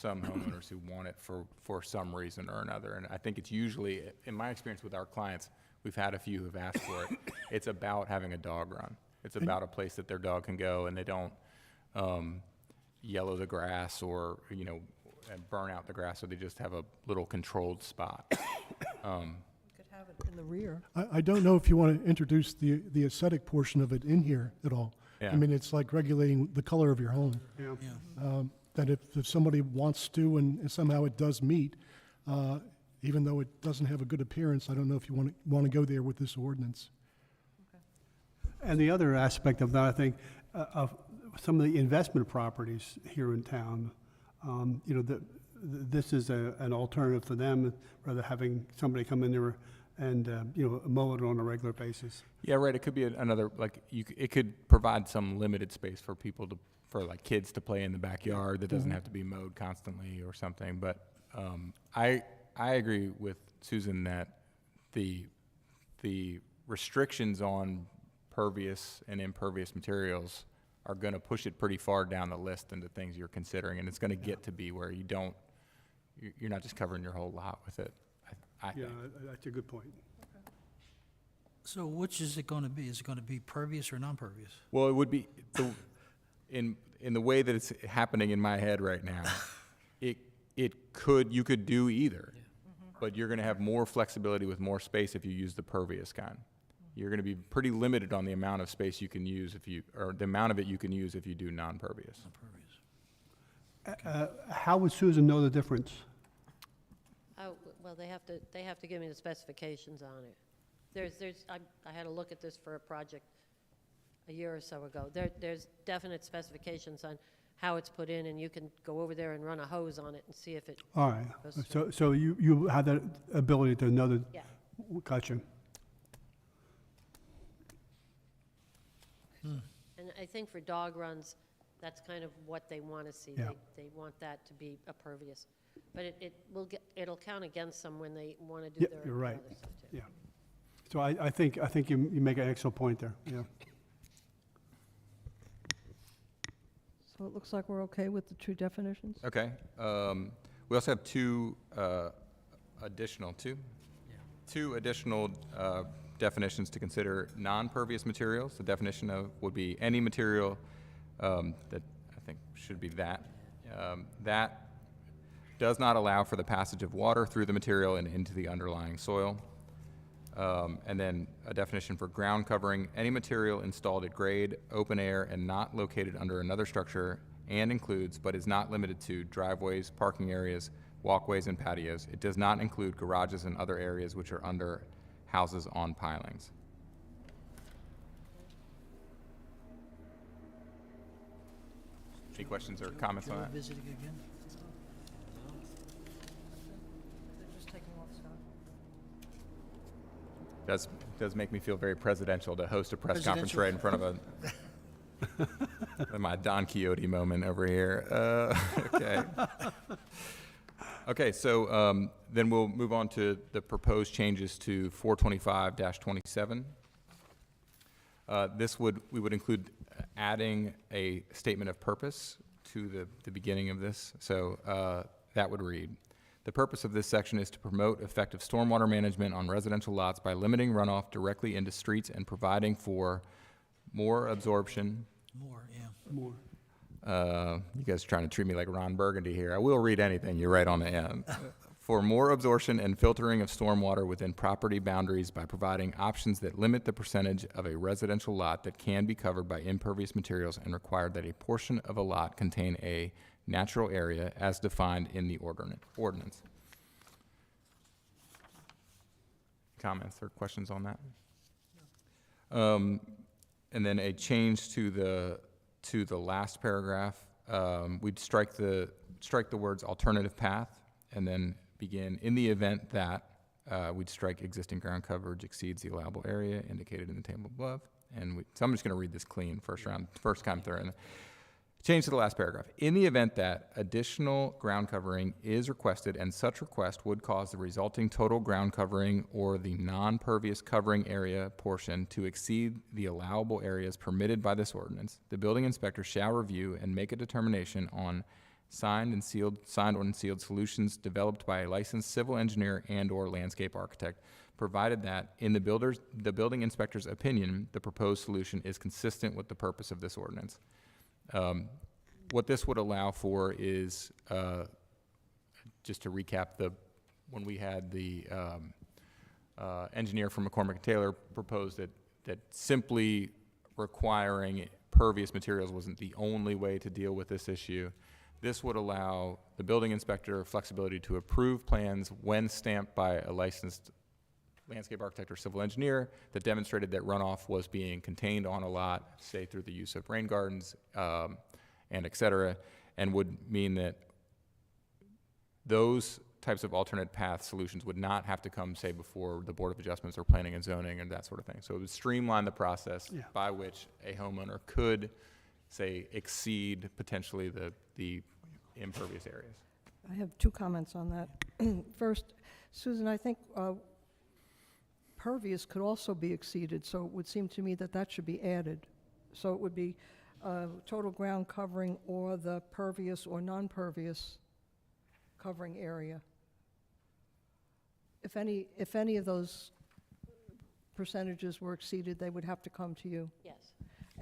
S5: homeowners who want it for some reason or another. And I think it's usually, in my experience with our clients, we've had a few who've asked for it. It's about having a dog run. It's about a place that their dog can go and they don't yellow the grass or, and burn out the grass, so they just have a little controlled spot.
S2: Could have it in the rear.
S9: I don't know if you want to introduce the aesthetic portion of it in here at all.
S5: Yeah.
S9: I mean, it's like regulating the color of your home.
S6: Yeah.
S1: Yeah.
S9: That if somebody wants to and somehow it does meet, even though it doesn't have a good appearance, I don't know if you want to go there with this ordinance.
S6: And the other aspect of that, I think, of some of the investment properties here in town, you know, this is an alternative for them, rather having somebody come in there and, you know, mow it on a regular basis.
S5: Yeah, right. It could be another, like, it could provide some limited space for people for like kids to play in the backyard that doesn't have to be mowed constantly or something. But I agree with Susan that the restrictions on pervious and impervious materials are going to push it pretty far down the list into things you're considering, and it's going to get to be where you're not just covering your whole lot with it. I
S6: Yeah,
S5: think.
S6: that's a good point.
S1: So which is it going to be? Is it going to be pervious or non-pervious?
S5: Well, it would be in the way that it's happening in my head right now. You could do either, but you're going to have more flexibility with more space if you use the pervious kind. You're going to be pretty limited on the amount of space you can use or the amount of it you can use if you do non-pervious.
S6: How would Susan know the difference?
S10: Oh, well, they have to give me the specifications on it. I had to look at this for a project a year or so ago. There's definite specifications on how it's put in, and you can go over there and run a hose on it and see if it
S6: All right,
S10: goes through.
S6: so you have that ability to know that?
S10: Yeah.
S6: Gotcha.
S10: And I think for dog runs, that's kind of what they want to see.
S6: Yeah.
S10: They want that to be impervious. But it'll count against them when they want to do
S6: Yeah,
S10: their
S6: you're right.
S10: other stuff too.
S6: Yeah. So I think you make an excellent point there, yeah.
S2: So it looks like we're okay with the two definitions?
S5: Okay. We also have two additional definitions to consider. Non-pervious materials, the definition of would be any material that I think should be that does not allow for the passage of water through the material and into the underlying soil. And then a definition for ground covering, any material installed at grade, open air, and not located under another structure, and includes, but is not limited to, driveways, parking areas, walkways, and patios. It does not include garages and other areas which are under houses on pilings. Any questions or comments on
S1: Joe
S5: that?
S1: visiting again?
S2: They're just taking off, Scott.
S5: Does make me feel very presidential to host a press conference right in front of my Don Quixote moment over here. Okay. Okay, so then we'll move on to the proposed changes to 425-27. We would include adding a statement of purpose to the beginning of this. So that would read, the purpose of this section is to promote effective stormwater management on residential lots by limiting runoff directly into streets and providing for more absorption.
S1: More, yeah.
S6: More.
S5: You guys are trying to treat me like Ron Burgundy here. I will read anything. You're right on the end. For more absorption and filtering of stormwater within property boundaries by providing options that limit the percentage of a residential lot that can be covered by impervious materials and require that a portion of a lot contain a natural area as defined in the ordinance. Comments or questions on that? And then a change to the last paragraph, we'd strike the words alternative path and then begin, in the event that, we'd strike existing ground coverage exceeds the allowable area indicated in the table above. So I'm just going to read this clean first time through. And change to the last paragraph. In the event that additional ground covering is requested and such request would cause the resulting total ground covering or the non-pervious covering area portion to exceed the allowable areas permitted by this ordinance, the building inspector shall review and make a determination on signed and sealed solutions developed by a licensed civil engineer and/or landscape architect, provided that, in the building inspector's opinion, the proposed solution is consistent with the purpose of this ordinance. What this would allow for is, just to recap when we had the engineer from McCormick and Taylor proposed that simply requiring pervious materials wasn't the only way to deal with this issue. This would allow the building inspector flexibility to approve plans when stamped by a licensed landscape architect or civil engineer that demonstrated that runoff was being contained on a lot, say through the use of rain gardens, and et cetera, and would mean that those types of alternate path solutions would not have to come, say, before the Board of Adjustments or Planning and Zoning and that sort of thing. So it would streamline the process
S6: Yeah.
S5: by which a homeowner could, say, exceed potentially the impervious areas.
S2: I have two comments on that. First, Susan, I think pervious could also be exceeded, so it would seem to me that that should be added. So it would be total ground covering or the pervious or non-pervious covering area. If any of those percentages were exceeded, they would have to come to you.
S10: Yes.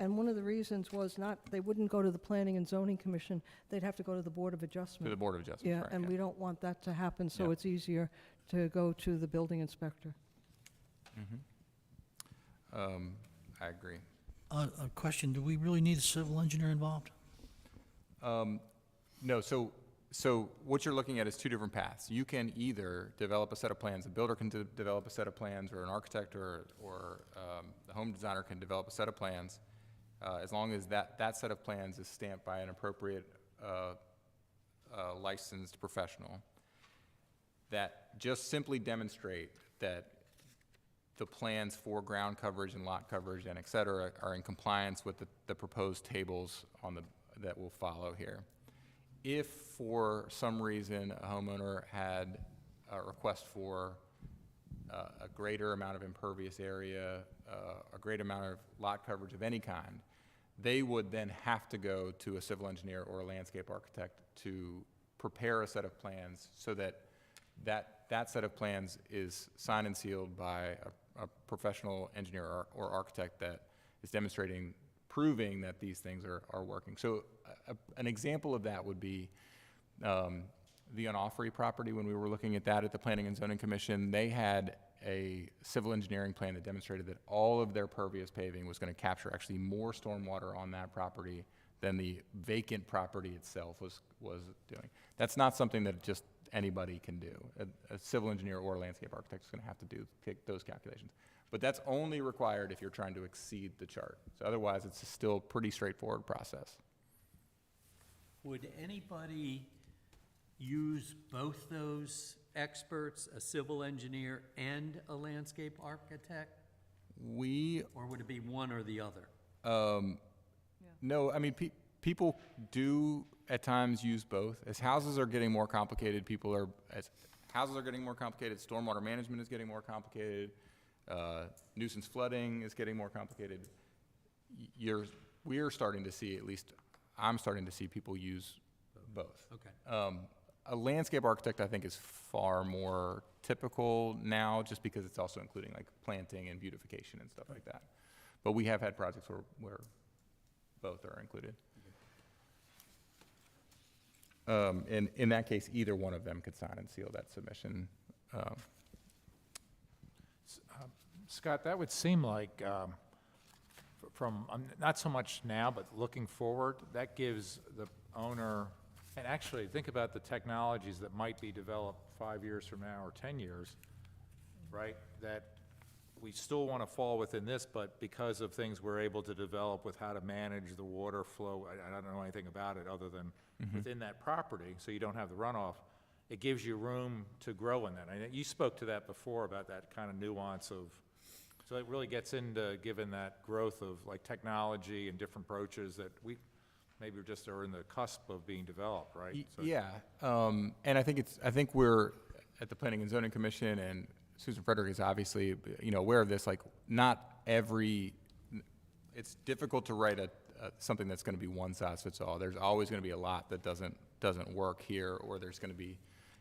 S2: And one of the reasons was not, they wouldn't go to the Planning and Zoning Commission, they'd have to go to the Board of Adjustment.
S5: To the Board of Adjustments,
S2: Yeah,
S5: right,
S2: and
S5: yeah.
S2: we don't want that to happen, so
S5: Yeah.
S2: it's easier to go to the building inspector.
S5: I agree.
S1: A question, do we really need a civil engineer involved?
S5: No, so what you're looking at is two different paths. You can either develop a set of plans, a builder can develop a set of plans, or an architect or the home designer can develop a set of plans, as long as that set of plans is stamped by an appropriate licensed professional, that just simply demonstrate that the plans for ground coverage and lot coverage and et cetera are in compliance with the proposed tables that will follow here. If for some reason a homeowner had a request for a greater amount of impervious area, a great amount of lot coverage of any kind, they would then have to go to a civil engineer or a landscape architect to prepare a set of plans so that set of plans is signed and sealed by a professional engineer or architect that is proving that these things are working. So an example of that would be the Onofre property. When we were looking at that at the Planning and Zoning Commission, they had a civil engineering plan that demonstrated that all of their pervious paving was going to capture actually more stormwater on that property than the vacant property itself was doing. That's not something that just anybody can do. A civil engineer or a landscape architect is going to have to take those calculations. But that's only required if you're trying to exceed the chart. So otherwise, it's still a pretty straightforward process.
S11: Would anybody use both those experts, a civil engineer and a landscape architect? Or would it be one or the other?
S5: No, I mean, people do at times use both. As houses are getting more complicated, stormwater management is getting more complicated, nuisance flooding is getting more complicated. We're starting to see, at least I'm starting to see people use both.
S11: Okay.
S5: A landscape architect, I think, is far more typical now, just because it's also including like planting and beautification and stuff like that. But we have had projects where both are included. In that case, either one of them could sign and seal that submission.
S3: Scott, that would seem like, not so much now, but looking forward, that gives the owner, and actually, think about the technologies that might be developed 5 years from now or 10 years, right? That we still want to fall within this, but because of things we're able to develop with how to manage the water flow, I don't know anything about it other than within that property, so you don't have the runoff, it gives you room to grow in that. You spoke to that before about that kind of nuance of, so it really gets into given that growth of like technology and different approaches that we maybe just are in the cusp of being developed, right? So-
S5: Yeah, and I think we're at the Planning and Zoning Commission, and Susan Frederick is obviously, aware of this. Like, it's difficult to write something that's going to be one size fits all. There's always going to be a lot that doesn't work here, or there's going to be,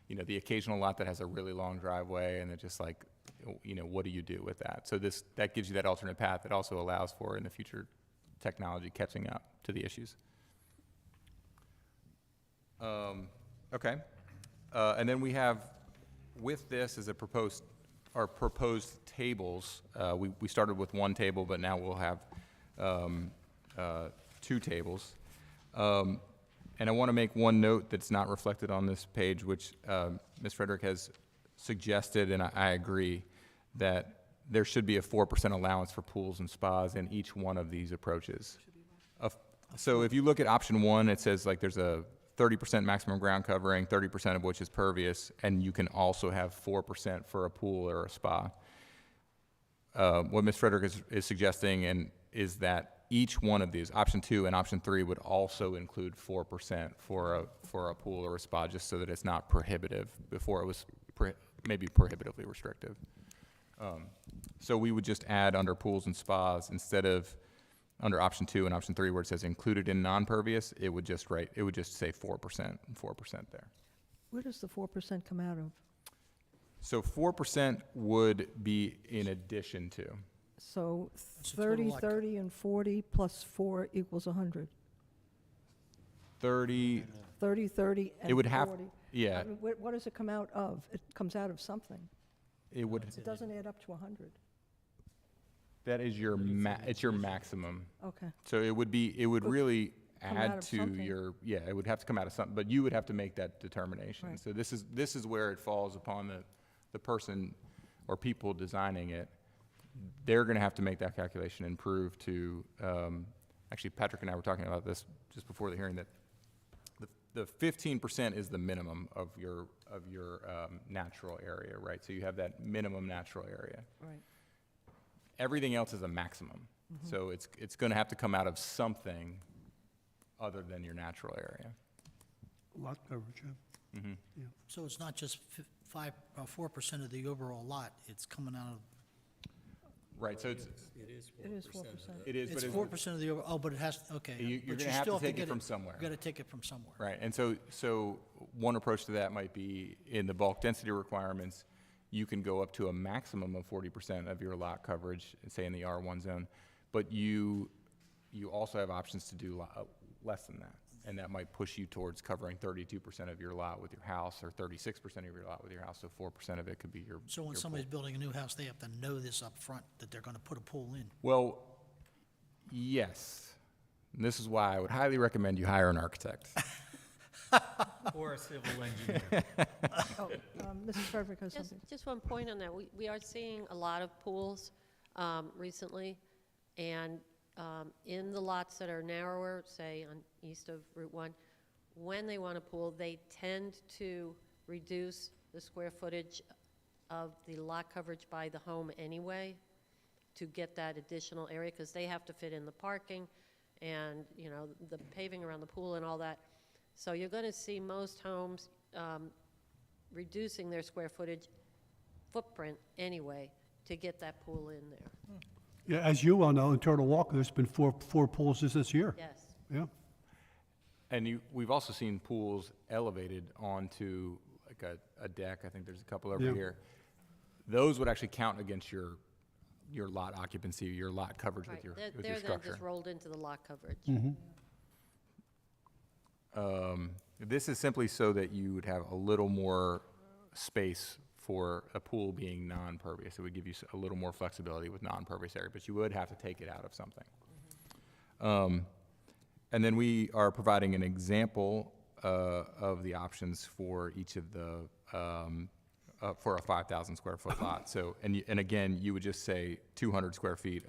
S5: the occasional lot that has a really long driveway, and it's just like, what do you do with that? So that gives you that alternate path. It also allows for, in the future, technology catching up to the issues. Okay. And then we have, with this as a proposed our proposed tables, we started with one table, but now we'll have 2 tables. And I want to make one note that's not reflected on this page, which Ms. Frederick has suggested, and I agree, that there should be a 4% allowance for pools and spas in each one of these approaches. So if you look at option 1, it says like there's a 30% maximum ground covering, 30% of which is pervious, and you can also have 4% for a pool or a spa. What Ms. Frederick is suggesting is that each one of these, option 2 and option 3, would also include 4% for a pool or a spa, just so that it's not prohibitive. Before it was maybe prohibitively restrictive. So we would just add under pools and spas, instead of under option 2 and option 3 where it says included in non-pervious, it would just say 4% and 4% there.
S2: Where does the 4% come out of?
S5: So 4% would be in addition to.
S2: So
S1: It's a total
S2: 30,
S1: like-
S2: 30, and 40 plus 4 equals 100.
S5: 30,
S2: 30, 30, and 40.
S5: it would have, yeah,
S2: I mean, what does it come out of? It comes out of something.
S5: it would,
S2: It doesn't add up to 100.
S5: that is it's your maximum.
S2: Okay.
S5: So it would really
S2: Come out
S5: add
S2: of
S5: to
S2: something.
S5: it would have to come out of something, but you would have to make that determination.
S2: Right.
S5: So this is where it falls upon the person or people designing it. They're gonna have to make that calculation and prove to, actually Patrick and I were talking about this just before the hearing, that the 15% is the minimum of your natural area, right? So you have that minimum natural area.
S2: Right.
S5: Everything else is a maximum. So it's going to have to come out of something other than your natural area.
S6: Lot coverage, yeah.
S1: So it's not just 4% of the overall lot, it's coming out of,
S5: Right, so
S11: It is
S2: It is 4%.
S5: it is,
S1: it's
S5: but
S1: 4% of the, but it has, okay.
S5: You're
S1: But
S5: gonna have
S1: still
S5: to take
S1: get
S5: it from somewhere.
S1: You gotta take it from somewhere.
S5: Right, and so one approach to that might be in the bulk density requirements, you can go up to a maximum of 40% of your lot coverage, say in the R1 zone, but you also have options to do less than that. And that might push you towards covering 32% of your lot with your house, or 36% of your lot with your house, so 4% of it could be your.
S1: So when
S5: your
S1: somebody's
S5: pool.
S1: building a new house, they have to know this up front that they're gonna put a pool in.
S5: Well, yes. And this is why I would highly recommend you hire an architect.
S11: or a civil engineer.
S2: Oh, Mrs. Frederick has something.
S10: Just one point on that. We are seeing a lot of pools recently, and in the lots that are narrower, say on east of Route 1, when they want a pool, they tend to reduce the square footage of the lot coverage by the home anyway to get that additional area, because they have to fit in the parking and, you know, the paving around the pool and all that. So you're going to see most homes reducing their square footage footprint anyway to get that pool in there.
S6: Yeah, as you well know, in Turtle Walk, there's been four pools just this year.
S10: Yes.
S6: Yeah.
S5: And we've also seen pools elevated onto like a deck. I think there's a couple over
S6: Yeah.
S5: here. Those would actually count against your lot occupancy, your lot coverage
S10: Right.
S5: with your
S10: They're then
S5: structure.
S10: just rolled into the lot coverage.
S5: This is simply so that you would have a little more space for a pool being non-pervious. It would give you a little more flexibility with non-pervious area, but you would have to take it out of something. And then we are providing an example of the options for each of the, for a 5,000 square foot lot. So, and again, you would just say 200 square feet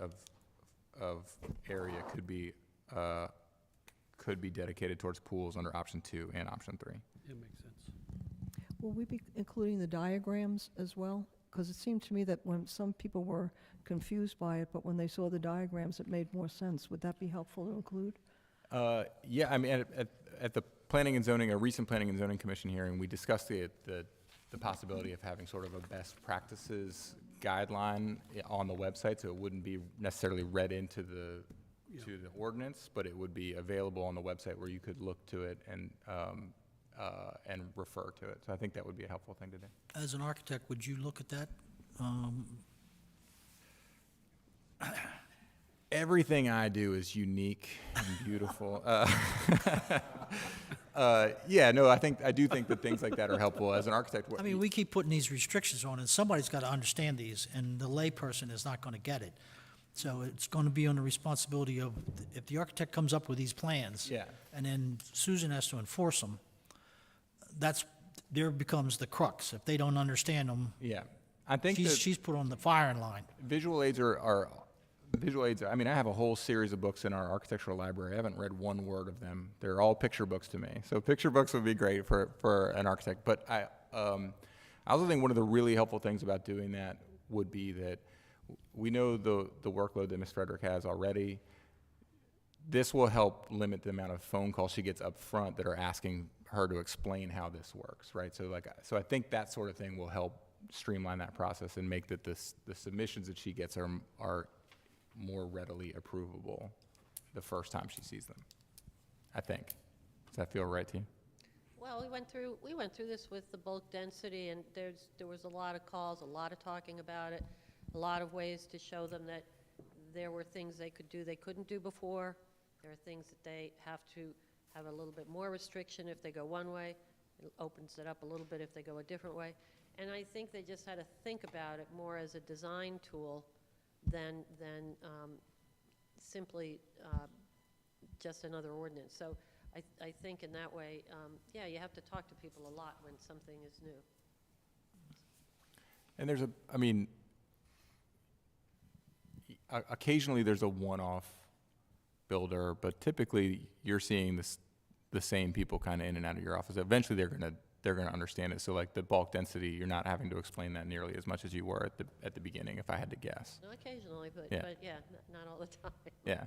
S5: of area could be dedicated towards pools under option 2 and option 3.
S6: It makes sense.
S2: Will we be including the diagrams as well? Because it seemed to me that when some people were confused by it, but when they saw the diagrams, it made more sense. Would that be helpful to include?
S5: Yeah, I mean, at the Planning and Zoning, a recent Planning and Zoning Commission hearing, we discussed the possibility of having sort of a best practices guideline on the website, so it wouldn't be necessarily read into the ordinance, but it would be available on the website where you could look to it and refer to it. So I think that would be a helpful thing to do.
S1: As an architect, would you look at that?
S5: Everything I do is unique and beautiful. Yeah, no, I do think that things like that are helpful as an architect.
S1: I mean, we keep putting these restrictions on, and somebody's got to understand these, and the layperson is not going to get it. So it's going to be on the responsibility of, if the architect comes up with these plans.
S5: Yeah.
S1: And then Susan has to enforce them, there becomes the crux. If they don't understand them,
S5: Yeah, I think that
S1: she's put on the firing line.
S5: visual aids visual aids. I mean, I have a whole series of books in our architectural library. I haven't read one word of them. They're all picture books to me. So picture books would be great for an architect. But I also think one of the really helpful things about doing that would be that we know the workload that Ms. Frederick has already. This will help limit the amount of phone calls she gets up front that are asking her to explain how this works, right? So I think that sort of thing will help streamline that process and make that the submissions that she gets are more readily approvable the first time she sees them, I think. Does that feel right to you?
S10: Well, we went through this with the bulk density, and there was a lot of calls, a lot of talking about it, a lot of ways to show them that there were things they could do they couldn't do before. There are things that they have to have a little bit more restriction if they go one way. It opens it up a little bit if they go a different way. And I think they just had to think about it more as a design tool than simply just another ordinance. So I think in that way, yeah, you have to talk to people a lot when something is new.
S5: And occasionally there's a one-off builder, but typically you're seeing the same people kind of in and out of your office. Eventually they're gonna understand it. So like the bulk density, you're not having to explain that nearly as much as you were at the beginning, if I had to guess.
S10: No, occasionally, but
S5: Yeah.
S10: yeah, not all the time.
S5: Yeah.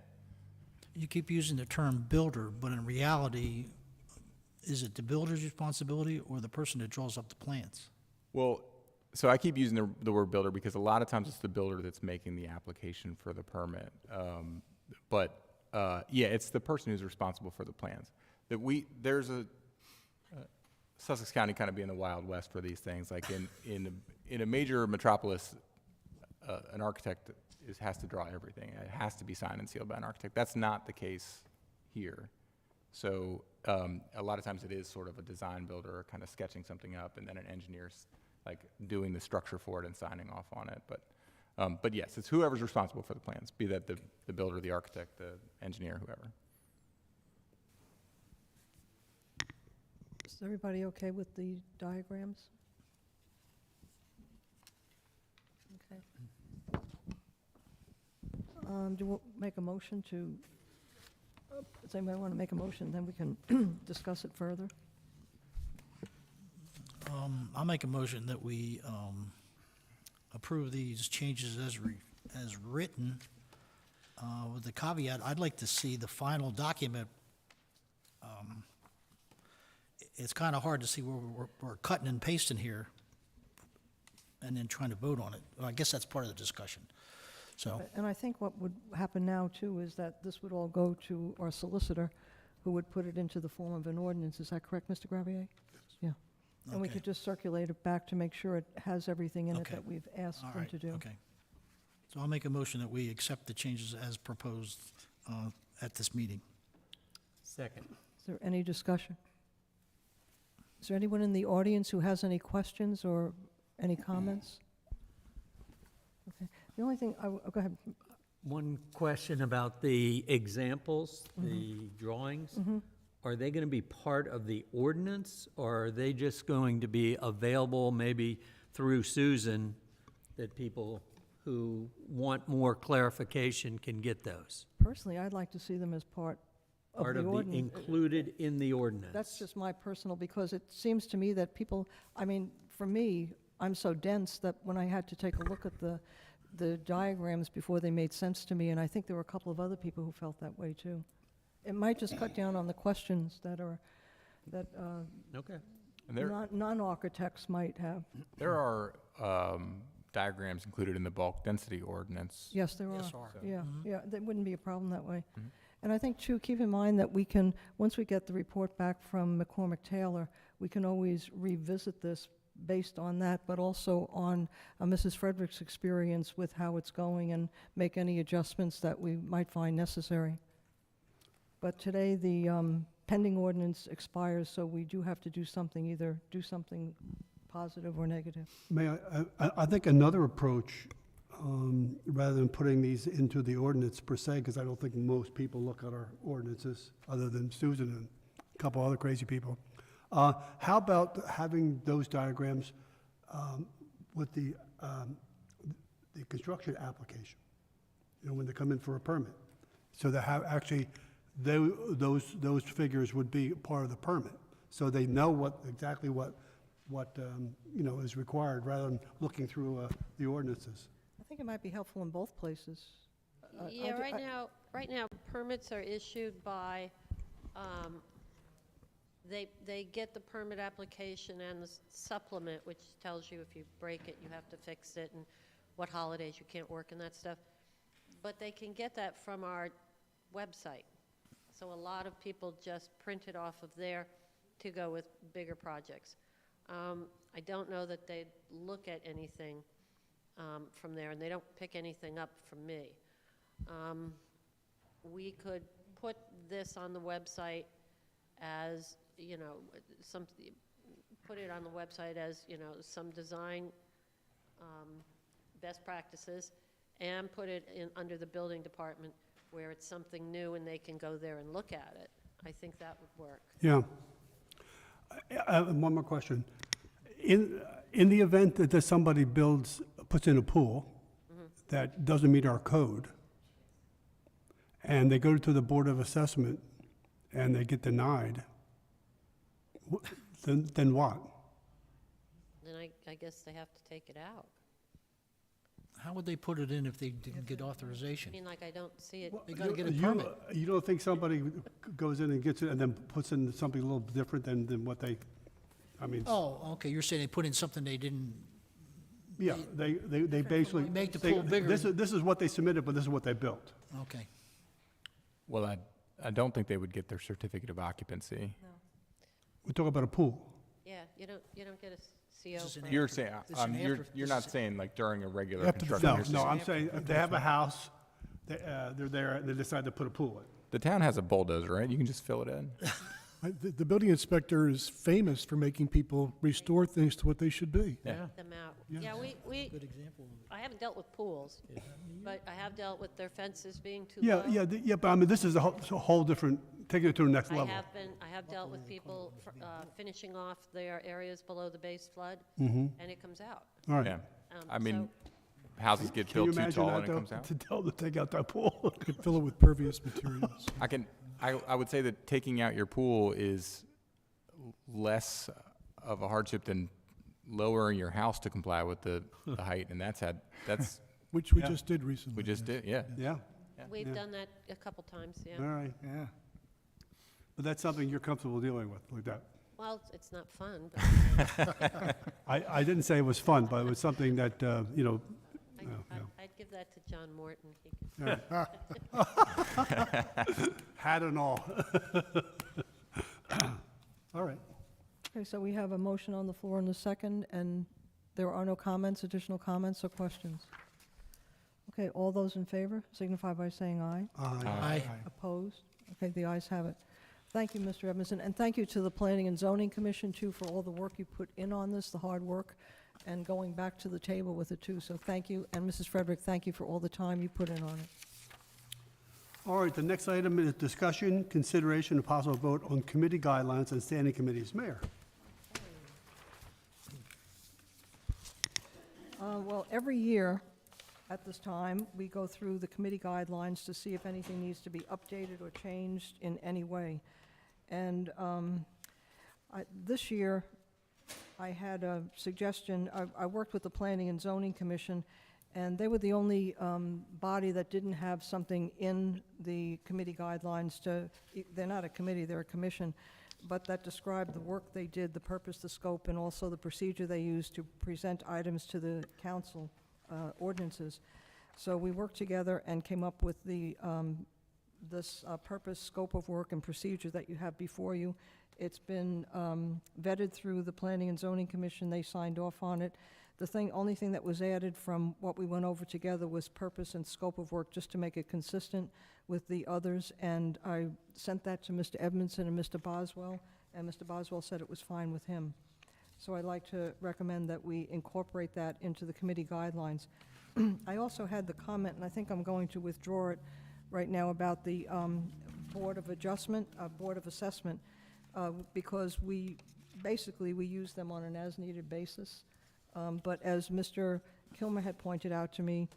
S1: You keep using the term builder, but in reality, is it the builder's responsibility or the person that draws up the plans?
S5: Well, so I keep using the word builder because a lot of times it's the builder that's making the application for the permit. Yeah, it's the person who's responsible for the plans. There's Sussex County kind of being the Wild West for these things. Like in a major metropolis, an architect has to draw everything. It has to be signed and sealed by an architect. That's not the case here. So a lot of times it is sort of a design builder kind of sketching something up, and then an engineer's like doing the structure for it and signing off on it. But yes, it's whoever's responsible for the plans, be that the builder, the architect, the engineer, whoever.
S2: Is everybody okay with the diagrams? Okay. Do you make a motion to, does anybody want to make a motion, then we can discuss it further?
S1: I'll make a motion that we approve these changes as written, with the caveat, I'd like to see the final document. It's kind of hard to see where we're cutting and pasting here and then trying to vote on it. Well, I guess that's part of the discussion. So,
S2: And I think what would happen now, too, is that this would all go to our solicitor, who would put it into the form of an ordinance. Is that correct, Mr. Gravier? Yeah. And we
S1: Okay.
S2: could just circulate it back to make sure it has everything in it
S1: Okay.
S2: that we've asked
S1: all
S2: them
S1: right,
S2: to do.
S1: okay. So I'll make a motion that we accept the changes as proposed at this meeting.
S11: Second.
S2: Is there any discussion? Is there anyone in the audience who has any questions or any comments? Okay. The only thing, go ahead.
S11: One question about the examples, the drawings. Are they going to be part of the ordinance, or are they just going to be available maybe through Susan, that people who want more clarification can get those?
S2: Personally, I'd like to see them as part of
S11: Part
S2: the
S11: of the,
S2: ordinance.
S11: included in the ordinance?
S2: That's just my personal, because it seems to me that people, I mean, for me, I'm so dense that when I had to take a look at the diagrams before they made sense to me, and I think there were a couple of other people who felt that way too. It might just cut down on the questions that
S11: Okay.
S5: And there
S2: non-architects might have.
S5: there are diagrams included in the bulk density ordinance.
S2: Yes, there are.
S1: Yes, are.
S2: Yeah, yeah, that wouldn't be a problem that way. And I think, too, keep in mind that we can, once we get the report back from McCormick Taylor, we can always revisit this based on that, but also on Mrs. Frederick's experience with how it's going, and make any adjustments that we might find necessary. But today, the pending ordinance expires, so we do have to do something, either do something positive or negative.
S6: I think another approach, rather than putting these into the ordinance per se, because I don't think most people look at our ordinances, other than Susan and a couple other crazy people. How about having those diagrams with the construction application? You know, when they come in for a permit, so that actually those figures would be part of the permit, so they know exactly what you know, is required, rather than looking through the ordinances.
S2: I think it might be helpful in both places.
S10: Yeah, right now, permits are issued by, they get the permit application and the supplement, which tells you if you break it, you have to fix it, and what holidays you can't work and that stuff. But they can get that from our website. So a lot of people just print it off of there to go with bigger projects. I don't know that they'd look at anything from there, and they don't pick anything up from me. We could put this on the website as, you know, put it on the website as, you know, some design best practices, and put it in under the building department where it's something new and they can go there and look at it. I think that would work.
S6: Yeah. One more question. In the event that somebody puts in a pool that doesn't meet our code, and they go to the Board of Assessment and they get denied, then what?
S10: Then I guess they have to take it out.
S1: How would they put it in if they didn't get authorization?
S10: I mean, like, I don't see it.
S1: They gotta get a permit.
S6: You don't think somebody goes in and gets it and then puts in something a little different than what they, I mean.
S1: Oh, okay, you're saying they put in something they didn't,
S6: Yeah, they basically.
S1: Make the
S6: say,
S1: pool bigger.
S6: This is what they submitted, but this is what they built.
S1: okay.
S5: Well, I don't think they would get their certificate of occupancy.
S6: We're talking about a pool.
S10: Yeah, you don't get a CO.
S1: This is an
S10: for-
S5: You're saying,
S1: This is an
S5: you're
S1: after-
S5: you're
S1: this
S5: not
S1: is-
S5: saying like during a regular
S9: After the
S5: construction.
S6: No,
S5: You're
S6: no,
S5: saying-
S6: I'm saying if they have a house, they're there, and they decide to put a pool in.
S5: The town has a bulldozer, right? You can just fill it in.
S9: The building inspector is famous for making people restore things to what they should be.
S5: Yeah.
S10: Them out. Yeah, we,
S1: Good example.
S10: I haven't dealt with pools, but I have dealt with their fences being too
S6: Yeah,
S10: low.
S6: yeah, but I mean, this is it's a whole different, taking it to the next
S10: I
S6: level.
S10: have dealt with people finishing off their areas below the base flood, and it comes out.
S6: All right.
S5: Yeah.
S10: Um,
S5: I mean,
S10: so-
S5: houses get
S6: Can you
S5: built too
S6: imagine
S5: tall
S6: that,
S5: and it
S6: though,
S5: comes out.
S6: to tell them to take out that pool?
S9: Could fill it with pervious materials.
S5: I would say that taking out your pool is less of a hardship than lowering your house to comply with the height, and that's,
S9: Which we
S6: Yeah.
S9: just did recently.
S5: we just did, yeah.
S6: Yeah,
S10: We've done that a couple times, yeah.
S6: all right, yeah. But that's something you're comfortable dealing with, like that.
S10: Well, it's not fun, but
S6: I didn't say it was fun, but it was something that, you know,
S10: I'd give that to John Morton. He could-
S6: hat and all. All right.
S2: Okay, so we have a motion on the floor in the second, and there are no comments, additional comments or questions? Okay, all those in favor signify by saying aye.
S1: Aye.
S2: Opposed? Okay, the ayes have it. Thank you, Mr. Edmondson, and thank you to the Planning and Zoning Commission, too, for all the work you put in on this, the hard work, and going back to the table with it, too. So thank you, and Mrs. Frederick, thank you for all the time you put in on it.
S6: All right, the next item is discussion, consideration, and possible vote on committee guidelines and standing committees. Mayor?
S2: Well, every year at this time, we go through the committee guidelines to see if anything needs to be updated or changed in any way. And this year, I had a suggestion. I worked with the Planning and Zoning Commission, and they were the only body that didn't have something in the committee guidelines they're not a committee, they're a commission, but that described the work they did, the purpose, the scope, and also the procedure they used to present items to the council, ordinances. So we worked together and came up with this purpose, scope of work, and procedure that you have before you. It's been vetted through the Planning and Zoning Commission. They signed off on it. only thing that was added from what we went over together was purpose and scope of work, just to make it consistent with the others. And I sent that to Mr. Edmondson and Mr. Boswell, and Mr. Boswell said it was fine with him. So I'd like to recommend that we incorporate that into the committee guidelines. I also had the comment, and I think I'm going to withdraw it right now, about the Board of Assessment, because we use them on an as-needed basis. But as Mr. Kilmer had pointed out to me,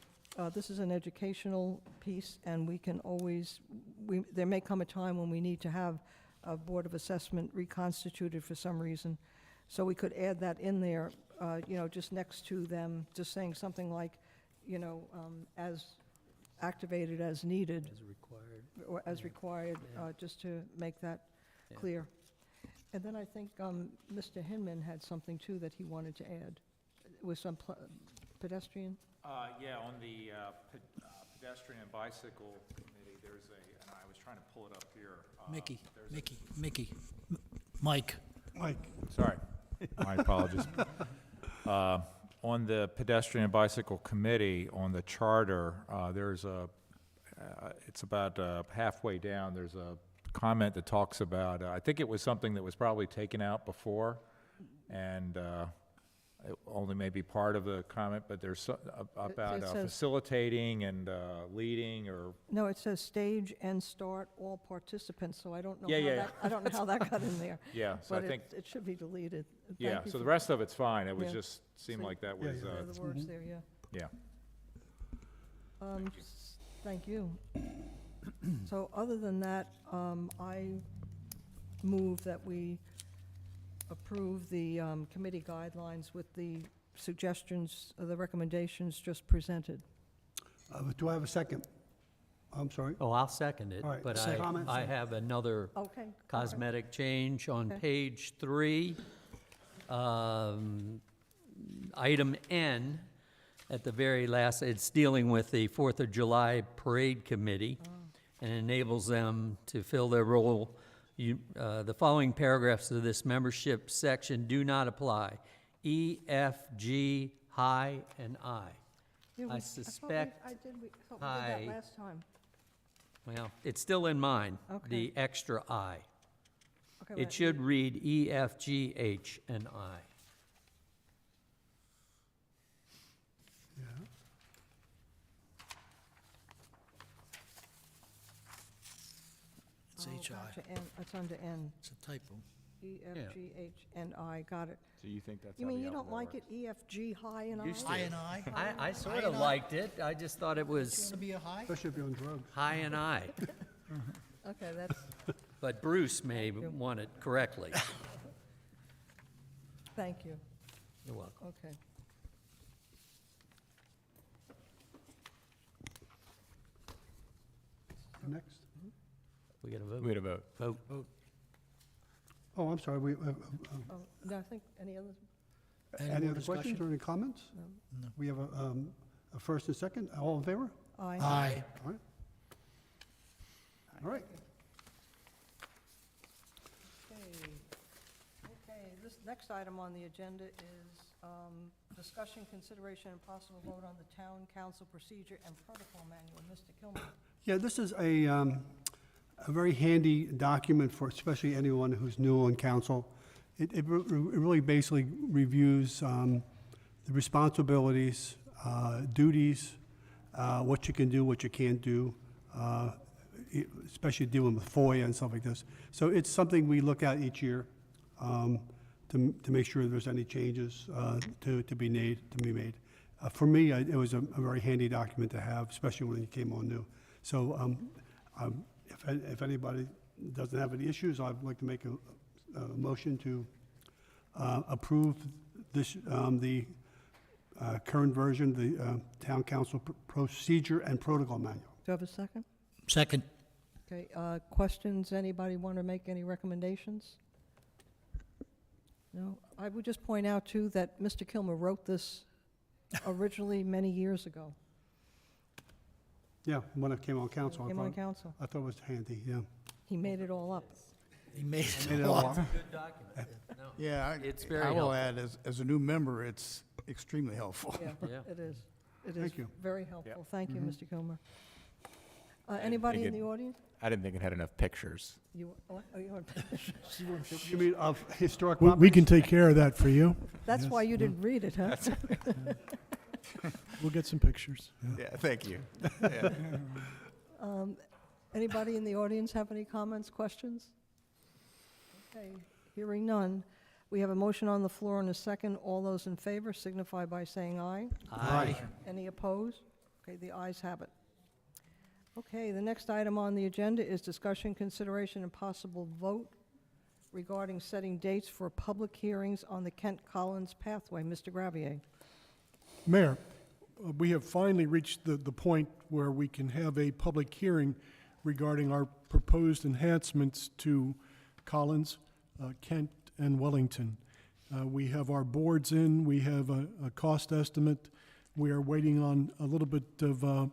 S2: this is an educational piece, and we can always, there may come a time when we need to have a Board of Assessment reconstituted for some reason. So we could add that in there, just next to them, just saying something like, as activated as needed.
S11: As required.
S2: Or as required, just to make that
S11: Yeah.
S2: clear. And then I think Mr. Hinman had something too that he wanted to add, with some pedestrian.
S3: Yeah, on the pedestrian and bicycle committee, there's and I was trying to pull it up here.
S1: Mickey, Mike.
S3: Sorry, my apologies. On the pedestrian and bicycle committee, on the charter, there's it's about halfway down, there's a comment that talks about, I think it was something that was probably taken out before, and it only may be part of the comment, but there's about
S2: It says-
S3: facilitating and leading, or,
S2: No, it says stage and start all participants, so I don't know
S3: Yeah,
S2: how
S3: yeah,
S2: that, I don't know how that got in there.
S3: yeah, so I
S2: But
S3: think,
S2: it should be deleted.
S3: yeah,
S2: Thank you
S3: so the
S2: for-
S3: rest of it's fine, it was
S2: Yeah.
S3: just, seemed
S2: So-
S3: like that
S6: Yeah,
S3: was,
S6: yeah.
S2: The words there, yeah.
S3: yeah.
S2: Thank you. So other than that, I move that we approve the committee guidelines with the suggestions, the recommendations just presented.
S6: Do I have a second? I'm sorry.
S11: Oh, I'll second it,
S6: All right,
S11: but
S6: second. Comments?
S11: I have another
S2: Okay. all right.
S11: cosmetic change on
S2: Okay.
S11: page 3. Item N, at the very last, it's dealing with the 4th of July Parade Committee, and enables them to fill their role. The following paragraphs of this membership section do not apply. E, F, G, high, and I.
S2: Yeah,
S11: I
S2: I
S11: suspect
S2: thought we did
S11: I-
S2: that last time.
S11: Well, it's still in mine,
S2: Okay.
S11: the extra I.
S2: Okay,
S11: It
S2: wait,
S11: should read E, F, G, H, and I.
S1: It's
S2: oh,
S1: HI.
S2: gotcha, N, it's under N.
S1: It's a typo.
S2: E, F,
S11: Yeah.
S2: G, H, and I, got it.
S5: So you think that's
S2: You
S5: how
S2: mean
S5: the
S2: you don't
S5: alphabet
S2: like it,
S5: works?
S2: E, F, G, high and I?
S11: Used
S1: I and I.
S11: I sort
S1: High
S11: of
S1: and I?
S11: liked it, I just thought it
S1: You
S11: was
S1: want to be a high?
S6: Especially if you're on drugs.
S11: high and I.
S2: Okay, that's,
S11: But Bruce may want it correctly.
S2: thank you,
S11: You're welcome.
S2: okay.
S6: Next.
S11: We got to
S5: We
S11: vote.
S5: had a vote.
S11: Vote.
S6: Oh, I'm sorry,
S2: Oh, no, I think, any others?
S6: any
S1: more
S6: other questions
S1: discussion?
S6: or any comments?
S1: No.
S6: We have a first and second, all in favor?
S2: Aye.
S1: Aye.
S6: All right. All right.
S2: Okay, this next item on the agenda is discussion, consideration, and possible vote on the town council procedure and protocol manual. Mr. Kilmer?
S6: Yeah, this is a very handy document for especially anyone who's new on council. It really basically reviews the responsibilities, duties, what you can do, what you can't do, especially dealing with FOIA and stuff like this. So it's something we look at each year to make sure there's any changes to be made. For me, it was a very handy document to have, especially when you came on new. So if anybody doesn't have any issues, I'd like to make a motion to approve this, the current version, the Town Council Procedure and Protocol Manual.
S2: Do you have a second?
S1: Second.
S2: Okay, questions? Anybody want to make any recommendations? No? I would just point out, too, that Mr. Kilmer wrote this originally many years ago.
S6: Yeah, when I came on council,
S2: Came on council.
S6: I thought it was handy, yeah.
S2: He made it all up.
S1: He made it
S6: Made it
S1: all
S6: all
S1: up.
S6: up.
S11: Good document. No.
S12: Yeah,
S11: It's very
S12: I will
S11: helpful.
S12: add, as a new member, it's
S6: extremely helpful.
S2: Yeah,
S11: Yeah.
S2: it is. It is
S6: Thank you.
S2: very helpful. Thank you,
S6: Mhm.
S2: Mr. Kilmer. Anybody in
S5: think
S2: the
S5: it-
S2: audience?
S5: I didn't think it had enough pictures.
S2: You, what? Oh, you want?
S6: You mean of historic
S9: We
S6: properties?
S9: can take care of that for you.
S2: That's
S9: Yes,
S2: why you didn't read it, huh?
S9: We'll get some pictures. Yeah.
S5: Yeah, thank you. Yeah.
S2: Anybody in the audience have any comments, questions? Okay, hearing none. We have a motion on the floor and a second. All those in favor signify by saying aye.
S1: Aye.
S2: Any opposed? Okay, the ayes have it. Okay, the next item on the agenda is discussion, consideration, and possible vote regarding setting dates for public hearings on the Kent Collins pathway. Mr. Gravier.
S9: Mayor, we have finally reached the point where we can have a public hearing regarding our proposed enhancements to Collins, Kent, and Wellington. We have our boards in, we have a cost estimate. We are waiting on a little bit of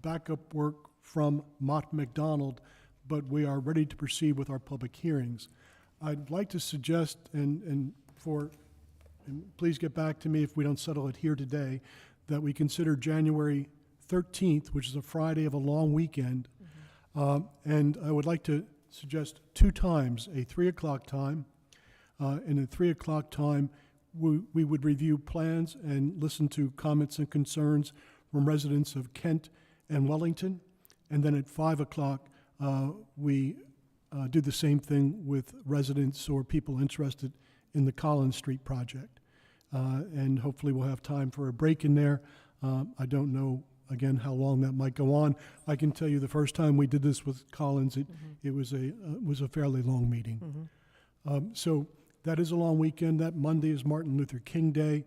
S9: backup work from Mott McDonald, but we are ready to proceed with our public hearings. I'd like to suggest, and please get back to me if we don't settle it here today, that we consider January 13th, which is a Friday of a long weekend. And I would like to suggest two times, a 3 o'clock time. And at 3 o'clock time, we would review plans and listen to comments and concerns from residents of Kent and Wellington. And then at 5 o'clock, we do the same thing with residents or people interested in the Collins Street project. And hopefully we'll have time for a break in there. I don't know, again, how long that might go on. I can tell you the first time we did this with Collins, it was a fairly long meeting. So that is a long weekend. That Monday is Martin Luther King Day.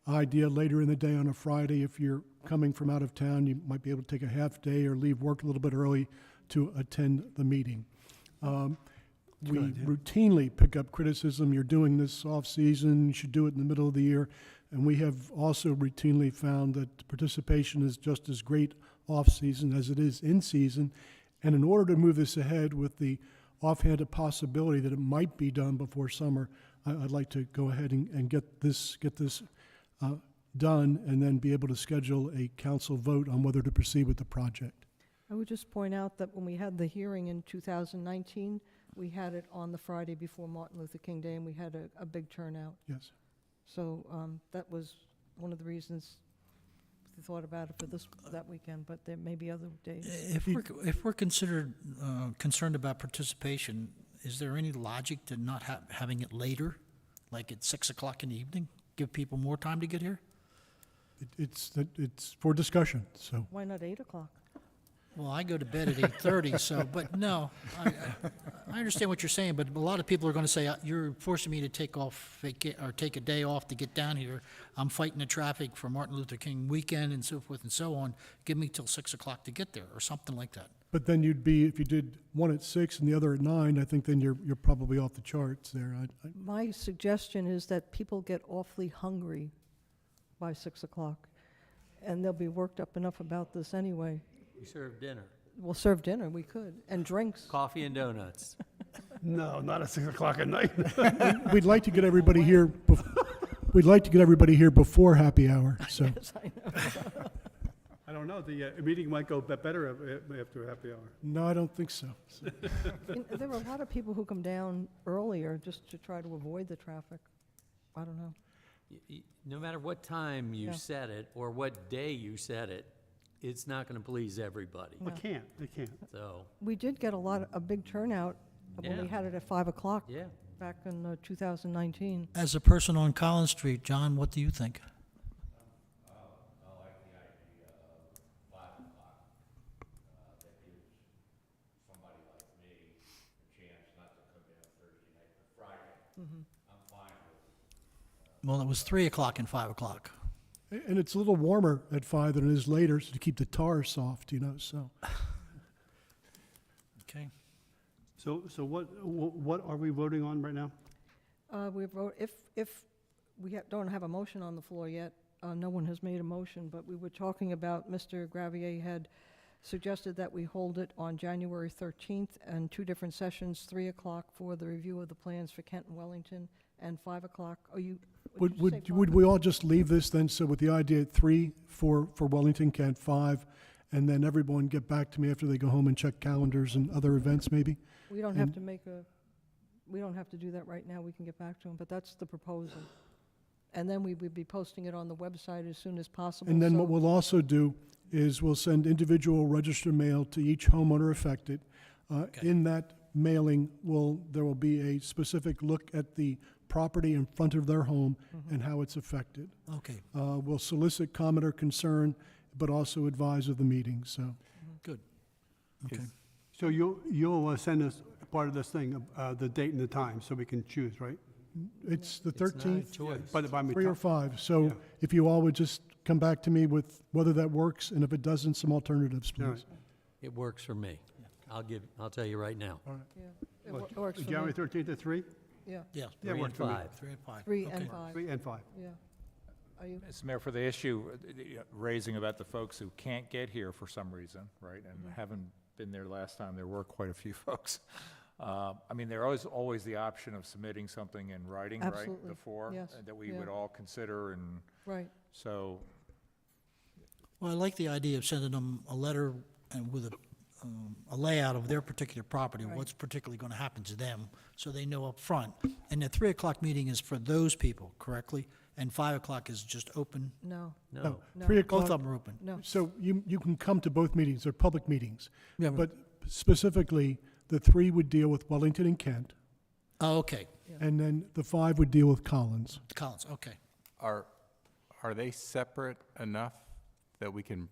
S9: Idea later in the day on a Friday, if you're coming from out of town, you might be able to take a half day or leave work a little bit early to attend the meeting. We routinely pick up criticism. You're doing this off-season, you should do it in the middle of the year. And we have also routinely found that participation is just as great off-season as it is in-season. And in order to move this ahead with the offhanded possibility that it might be done before summer, I'd like to go ahead and get this done and then be able to schedule a council vote on whether to proceed with the project.
S2: I would just point out that when we had the hearing in 2019, we had it on the Friday before Martin Luther King Day, and we had a big turnout.
S9: Yes.
S2: So that was one of the reasons we thought about it for that weekend, but there may be other days.
S1: If we're concerned about participation, is there any logic to not having it later, like at 6 o'clock in the evening? Give people more time to get here?
S9: It's for discussion, so.
S2: Why not 8 o'clock?
S1: Well, I go to bed at 8:30, so, but no, I understand what you're saying, but a lot of people are going to say, you're forcing me to take a day off to get down here. I'm fighting the traffic for Martin Luther King weekend and so forth and so on. Give me till 6 o'clock to get there, or something like that.
S9: But then you'd be, if you did one at 6 and the other at 9, I think then you're probably off the charts there.
S2: My suggestion is that people get awfully hungry by 6 o'clock, and they'll be worked up enough about this anyway.
S11: We serve dinner,
S2: We'll serve dinner, we could, and drinks.
S11: coffee and donuts.
S6: No, not at 6 o'clock at night.
S9: We'd like to get everybody here, we'd like to get everybody here before happy hour, so.
S2: Yes, I know.
S6: I don't know, the meeting might go better after happy hour.
S9: No, I don't think so.
S2: There are a lot of people who come down earlier just to try to avoid the traffic. I don't know.
S11: No matter what time you
S2: Yeah.
S11: set it, or what day you set it, it's not gonna please everybody,
S6: They can't.
S11: so,
S2: We did get a big turnout when we
S11: Yeah.
S2: had it at 5 o'clock
S11: yeah.
S2: back in 2019.
S1: As a person on Collins Street, John, what do you think? Well, it was 3 o'clock and 5 o'clock.
S9: And it's a little warmer at 5 than it is later, so to keep the tar soft, so.
S1: Okay.
S6: So what are we voting on right now?
S2: We vote, if we don't have a motion on the floor yet, no one has made a motion, but we were talking about, Mr. Gravier had suggested that we hold it on January 13th and 2 different sessions, 3 o'clock for the review of the plans for Kent and Wellington, and 5 o'clock. Are you,
S9: Would,
S2: did you say
S9: would
S2: 5?
S9: we all just leave this then, so with the idea at 3 for Wellington, Kent, 5, and then everyone get back to me after they go home and check calendars and other events maybe?
S2: We don't have to we don't have to do that right now, we can get back to them, but that's the proposal. And then we would be posting it on the website as soon as possible.
S9: And then
S2: so-
S9: what we'll also do is we'll send individual registered mail to each homeowner affected. In that mailing, there will be a specific look at the property in front of their home and how it's affected.
S1: Okay,
S9: We'll solicit comment or concern, but also advise of the meeting, so.
S1: good. Okay.
S6: So you'll send us part of this thing, the date and the time, so we can choose, right?
S9: It's the
S11: It's not a
S9: 13th,
S11: choice.
S6: By
S9: 3 or 5. So
S6: Yeah.
S9: if you all would just come back to me with whether that works, and if it doesn't, some alternatives,
S6: All right.
S9: please.
S11: It works for me. I'll tell you right now.
S2: Yeah, it works for me.
S6: January 13th at 3?
S2: Yeah,
S1: Yeah,
S6: Yeah,
S11: 3
S6: works
S11: and
S6: for me.
S11: 5.
S1: 3 and 5.
S2: 3
S1: Okay.
S2: and 5,
S6: 3 and 5.
S2: yeah. Are you,
S3: Mr. Mayor, for the issue raising about the folks who can't get here for some reason, right, and haven't been there last time, there were quite a few folks. I mean, there is always the option of submitting something in writing, right,
S2: Absolutely,
S3: before,
S2: yes,
S3: that we
S2: yeah.
S3: would all consider, and
S2: right,
S3: so,
S1: Well, I like the idea of sending them a letter and with a layout of their particular property,
S2: Right.
S1: what's particularly going to happen to them, so they know up front. And the 3 o'clock meeting is for those people, correctly? And 5 o'clock is just open?
S2: no,
S11: No.
S2: No.
S9: 3
S1: Both
S9: o'clock.
S1: of them are open?
S2: no.
S9: So you can come to both meetings, they're public meetings.
S1: Yeah,
S9: But specifically, the 3 would deal with Wellington and Kent,
S1: Oh, okay,
S9: and then the 5 would deal with Collins.
S1: Collins, okay.
S5: Are they separate enough that we can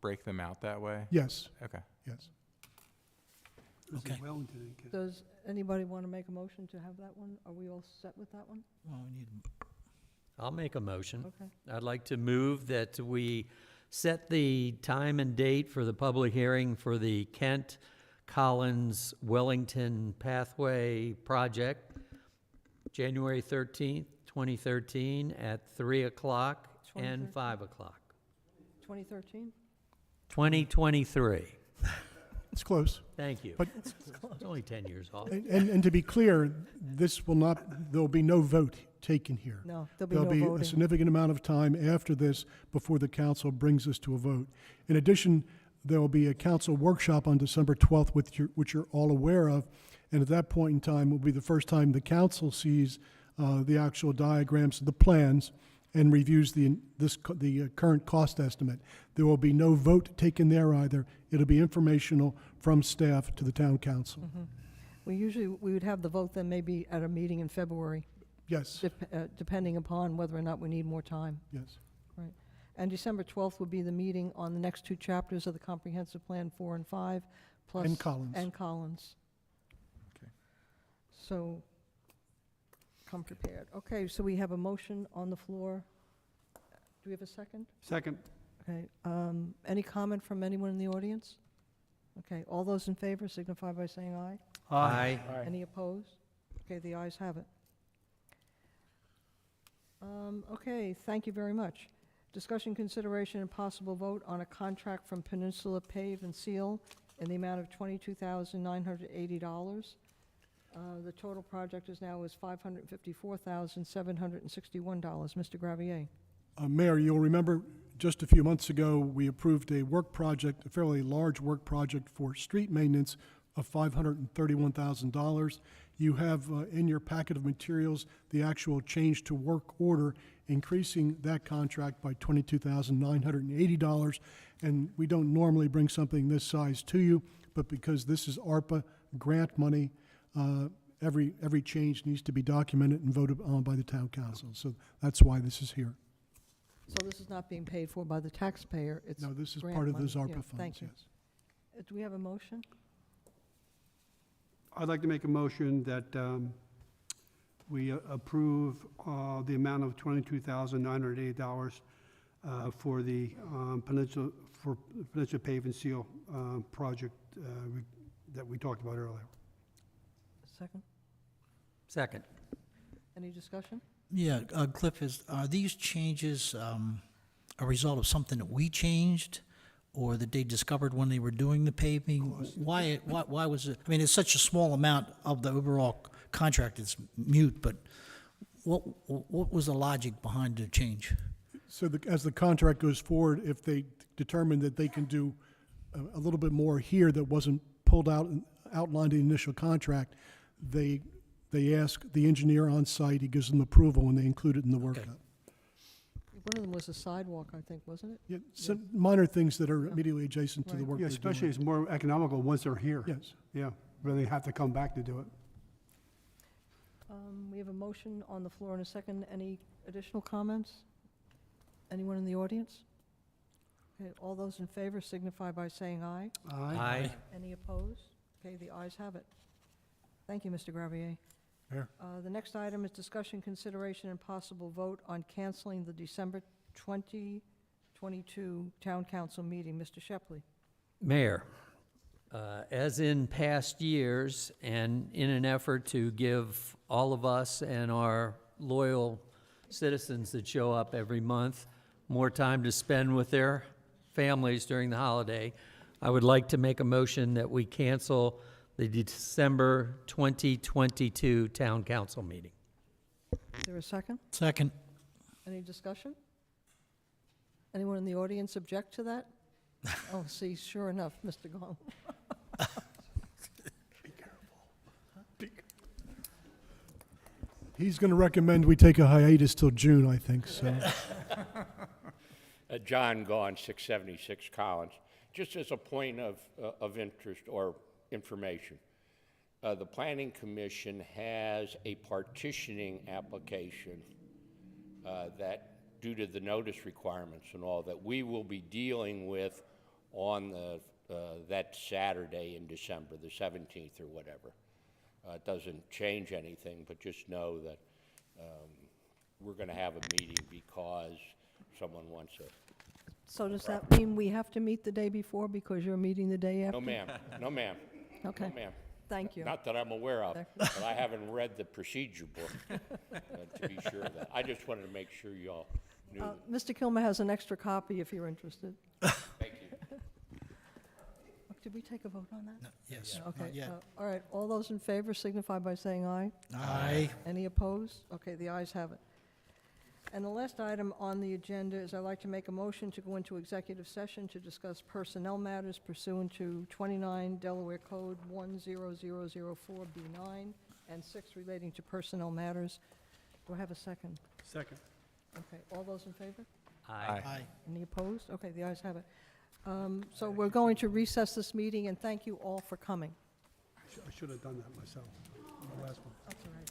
S5: break them out that way?
S9: Yes,
S5: Okay.
S9: yes.
S6: This is
S1: Okay.
S6: Wellington and Kent.
S2: Does anybody want to make a motion to have that one? Are we all set with that one?
S1: Well, we need,
S11: I'll make a motion.
S2: Okay.
S11: I'd like to move that we set the time and date for the public hearing for the Kent Collins Wellington Pathway Project, January 13th, 2013, at 3 o'clock and
S2: 2013?
S11: 5 o'clock.
S2: 2013?
S11: 2023.
S9: It's close.
S11: Thank you.
S9: But-
S11: It's only 10 years off.
S9: And to be clear, this will not, there'll be no vote taken here.
S2: No, there'll be
S9: There'll
S2: no
S9: be a
S2: voting.
S9: significant amount of time after this before the council brings this to a vote. In addition, there will be a council workshop on December 12th, which you're all aware of, and at that point in time will be the first time the council sees the actual diagrams of the plans and reviews the current cost estimate. There will be no vote taken there either. It'll be informational from staff to the town council.
S2: We would have the vote then maybe at a meeting in February,
S9: Yes,
S2: depending upon whether or not we need more time.
S9: yes.
S2: Right. And December 12th would be the meeting on the next 2 chapters of the comprehensive plan, 4 and 5, plus.
S9: And Collins.
S2: And Collins.
S3: Okay.
S2: So, come prepared. Okay, so we have a motion on the floor. Do we have a second?
S6: Second.
S2: Okay, any comment from anyone in the audience? Okay, all those in favor signify by saying aye.
S11: Aye.
S2: Any opposed? Okay, the ayes have it. Okay, thank you very much. Discussion, consideration, and possible vote on a contract from Peninsula Pave and Seal in the amount of $22,980. The total project is $554,761. Mr. Gravier.
S9: Mayor, you'll remember just a few months ago, we approved a work project, a fairly large work project for street maintenance of $531,000. You have in your packet of materials the actual change to work order, increasing that contract by $22,980. And we don't normally bring something this size to you, but because this is ARPA grant money, every change needs to be documented and voted on by the town council. So that's why this is here.
S2: So this is not being paid for by the taxpayer, it's
S9: No, this is
S2: grant
S9: part of those
S2: money.
S9: ARPA
S2: Yeah,
S9: funds,
S2: thank you.
S9: yes.
S2: Do we have a motion?
S6: I'd like to make a motion that we approve the amount of $22,908 for the Peninsula Pave and Seal project that we talked about earlier.
S2: Second?
S11: Second.
S2: Any discussion?
S1: Yeah, Cliff, are these changes a result of something that we changed, or that they discovered when they were doing the paving? Why was it, I mean, it's such a small amount of the overall contract, it's mute, but What was the logic behind the change?
S9: So as the contract goes forward, if they determine that they can do a little bit more here that wasn't pulled out and outlined in the initial contract, they ask the engineer on site, he gives them approval, and they include it in the workup.
S2: One of them was a sidewalk, I think, wasn't it?
S9: Yeah, some minor things that are immediately adjacent to the
S2: Right.
S9: work
S6: Yeah,
S9: they're
S6: especially
S9: doing.
S6: it's more economical once they're here.
S9: Yes.
S6: Yeah, rather than have to come back to do it.
S2: We have a motion on the floor and a second. Any additional comments? Anyone in the audience? Okay, all those in favor signify by saying aye.
S11: Aye.
S2: Any opposed? Okay, the ayes have it. Thank you, Mr. Gravier.
S9: Mayor.
S2: The next item is discussion, consideration, and possible vote on canceling the December 2022 Town Council meeting. Mr. Shepley.
S11: Mayor, as in past years, and in an effort to give all of us and our loyal citizens that show up every month more time to spend with their families during the holiday, I would like to make a motion that we cancel the December 2022 Town Council meeting.
S2: Is there a second?
S1: Second.
S2: Any discussion? Anyone in the audience object to that? Oh, see, sure enough, Mr. Gong.
S9: He's going to recommend we take a hiatus till June, I think, so.
S12: John Gahn, 676 Collins. Just as a point of interest or information, the Planning Commission has a partitioning application that, due to the notice requirements and all, that we will be dealing with on that Saturday in December, the 17th or whatever. It doesn't change anything, but just know that we're going to have a meeting because someone wants it.
S2: So does that mean we have to meet the day before because you're meeting the day after?
S12: No, ma'am. No, ma'am.
S2: Okay,
S12: No, ma'am.
S2: thank you.
S12: Not that I'm aware of, but I haven't read the procedure book to be sure of that. I just wanted to make sure y'all knew.
S2: Mr. Kilmer has an extra copy if you're interested.
S12: Thank you.
S2: Did we take a vote on that?
S1: Yes,
S2: Okay,
S1: not yet.
S2: all right, all those in favor signify by saying aye.
S1: Aye.
S2: Any opposed? Okay, the ayes have it. And the last item on the agenda is I'd like to make a motion to go into executive session to discuss personnel matters pursuant to 29 Delaware Code 10004B9 and 6 relating to personnel matters. Do I have a second?
S6: Second.
S2: Okay, all those in favor?
S1: Aye.
S2: Any opposed? Okay, the ayes have it. So we're going to recess this meeting, and thank you all for coming.
S6: I should have done that myself, the last one.
S2: That's all right.